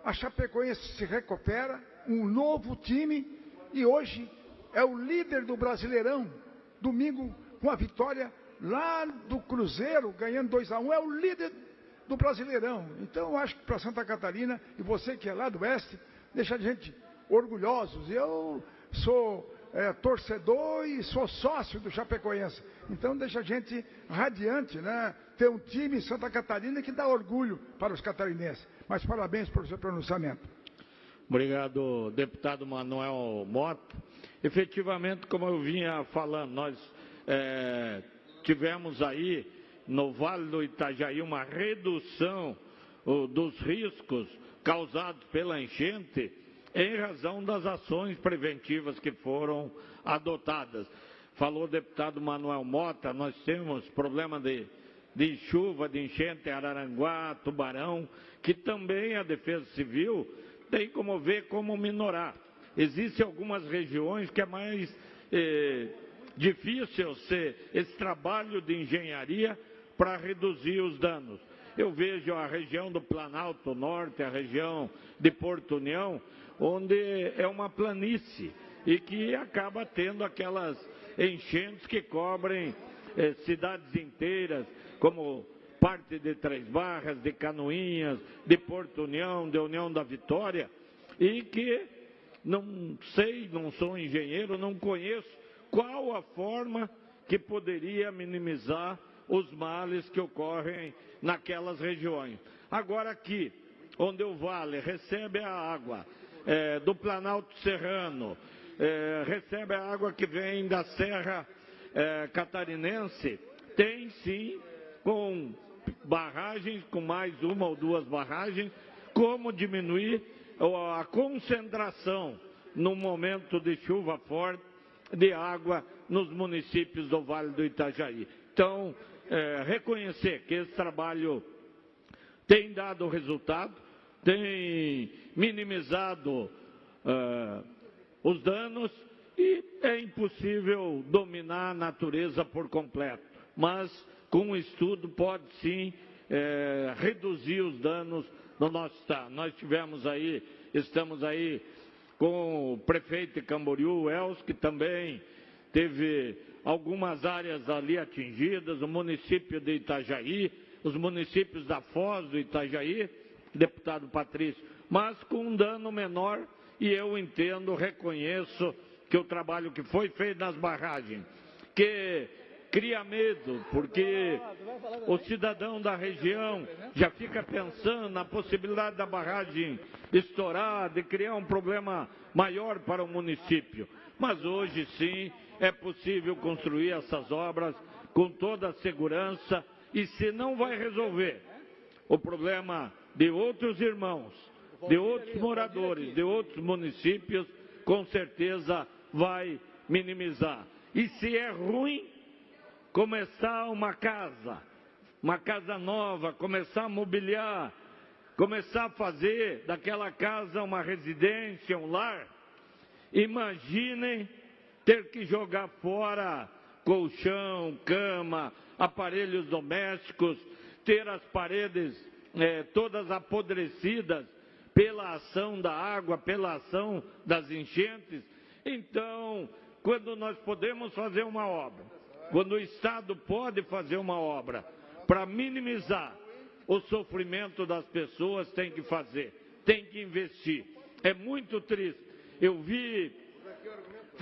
a Chapecoense se recupera, um novo time, e hoje é o líder do Brasileirão. Domingo, com a vitória lá do Cruzeiro, ganhando 2-1, é o líder do Brasileirão. Então, eu acho que para Santa Catarina, e você que é lá do Oeste, deixa a gente orgulhosos. Eu sou torcedor e sou sócio do Chapecoense. Então, deixa a gente radiante, né? Ter um time em Santa Catarina que dá orgulho para os catarinenses. Mas parabéns pelo seu pronunciamento. Obrigado, deputado Manuel Mota. Efetivamente, como eu vinha falando, nós tivemos aí no Vale do Itajaí uma redução dos riscos causados pela enchente em razão das ações preventivas que foram adotadas. Falou o deputado Manuel Mota, nós temos problema de chuva, de enchente em Araranguá, Tubarão, que também a Defesa Civil tem como ver como minorar. Existem algumas regiões que é mais difícil esse trabalho de engenharia para reduzir os danos. Eu vejo a região do Planalto Norte, a região de Porto União, onde é uma planície e que acaba tendo aquelas enchentes que cobrem cidades inteiras, como parte de Três Barras, de Canoinhas, de Porto União, de União da Vitória, e que não sei, não sou engenheiro, não conheço qual a forma que poderia minimizar os males que ocorrem naquelas regiões. Agora aqui, onde o Vale recebe a água do Planalto Serrano, recebe a água que vem da Serra Catarinense, tem sim, com barragens, com mais uma ou duas barragens, como diminuir a concentração no momento de chuva forte de água nos municípios do Vale do Itajaí. Então, reconhecer que esse trabalho tem dado resultado, tem minimizado os danos e é impossível dominar a natureza por completo, mas com o estudo pode sim reduzir os danos no nosso estado. Nós estamos aí com o prefeito de Camboriú, Elcio, que também teve algumas áreas ali atingidas, o município de Itajaí, os municípios da Foz do Itajaí, deputado Patrício, mas com um dano menor, e eu entendo, reconheço que o trabalho que foi feito nas barragens, que cria medo, porque o cidadão da região já fica pensando na possibilidade da barragem estourar, de criar um problema maior para o município. Mas hoje sim é possível construir essas obras com toda a segurança, e se não vai resolver o problema de outros irmãos, de outros moradores, de outros municípios, com certeza vai minimizar. E se é ruim começar uma casa nova, começar a mobiliar, começar a fazer daquela casa uma residência, um lar, imaginem ter que jogar fora colchão, cama, aparelhos domésticos, ter as paredes todas apodrecidas pela ação da água, pela ação das enchentes. Então, quando nós podemos fazer uma obra, quando o Estado pode fazer uma obra para minimizar o sofrimento das pessoas, tem que fazer, tem que investir. É muito triste. Eu vi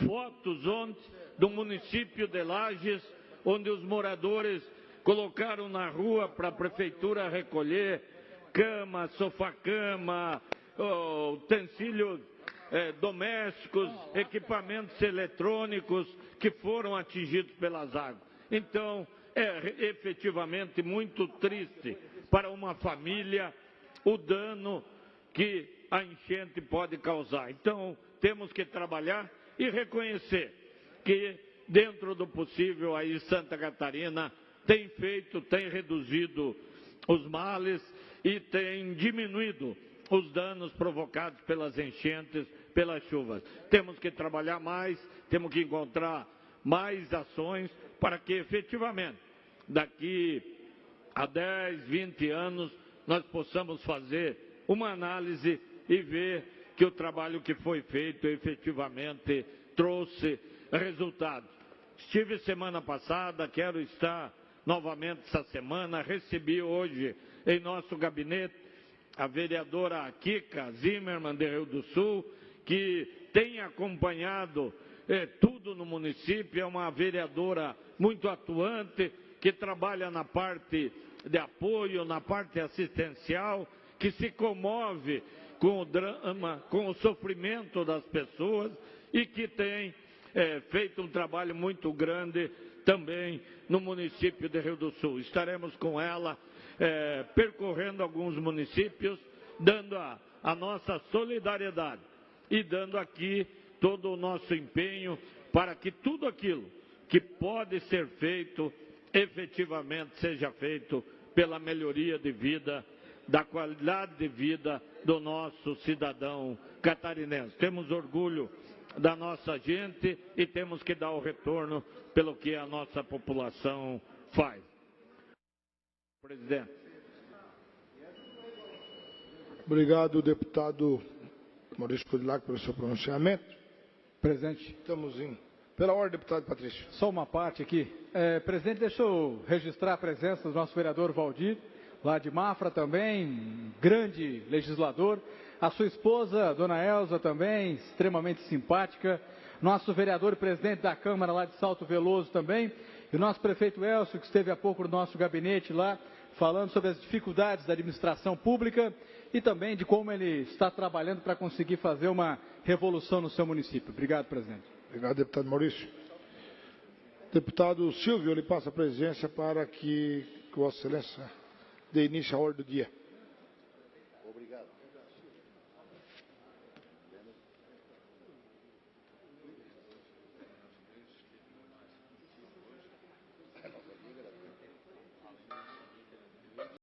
fotos ontem do município de Lages, onde os moradores colocaram na rua para a prefeitura recolher cama, sofá-cama, utensílios domésticos, equipamentos eletrônicos que foram atingidos pelas águas. Então, é efetivamente muito triste para uma família o dano que a enchente pode causar. Então, temos que trabalhar e reconhecer que dentro do possível, aí Santa Catarina tem reduzido os males e tem diminuído os danos provocados pelas enchentes, pelas chuvas. Temos que trabalhar mais, temos que encontrar mais ações para que efetivamente, daqui a 10, 20 anos, nós possamos fazer uma análise e ver que o trabalho que foi feito efetivamente trouxe resultados. Estive semana passada, quero estar novamente essa semana, recebi hoje em nosso gabinete a vereadora Kika Zimmermann de Rio do Sul, que tem acompanhado tudo no município, é uma vereadora muito atuante, que trabalha na parte de apoio, na parte assistencial, que se comove com o drama, com o sofrimento das pessoas e que tem feito um trabalho muito grande também no município de Rio do Sul. Estaremos com ela percorrendo alguns municípios, dando a nossa solidariedade e dando aqui todo o nosso empenho para que tudo aquilo que pode ser feito, efetivamente seja feito pela melhoria de vida, da qualidade de vida do nosso cidadão catarinense. Temos orgulho da nossa gente e temos que dar o retorno pelo que a nossa população faz. Presidente. Obrigado, deputado Maurício Coudilac, pelo seu pronunciamento. Presidente. Estamos indo. Pela ordem, deputado Patrício. Só uma parte aqui. Presidente, deixa eu registrar a presença do nosso vereador Valdir, lá de Mafra também, grande legislador. A sua esposa, dona Elza, também, extremamente simpática. Nosso vereador e presidente da Câmara lá de Salto Veloso também. E o nosso prefeito Elcio, que esteve há pouco no nosso gabinete lá, falando sobre as dificuldades da administração pública e também de como ele está trabalhando para conseguir fazer uma revolução no seu município. Obrigado, presidente. Obrigado, deputado Maurício. Deputado Silvio, lhe passa a presidência para que Vossa Excelência dê início à ordem do dia. Obrigado.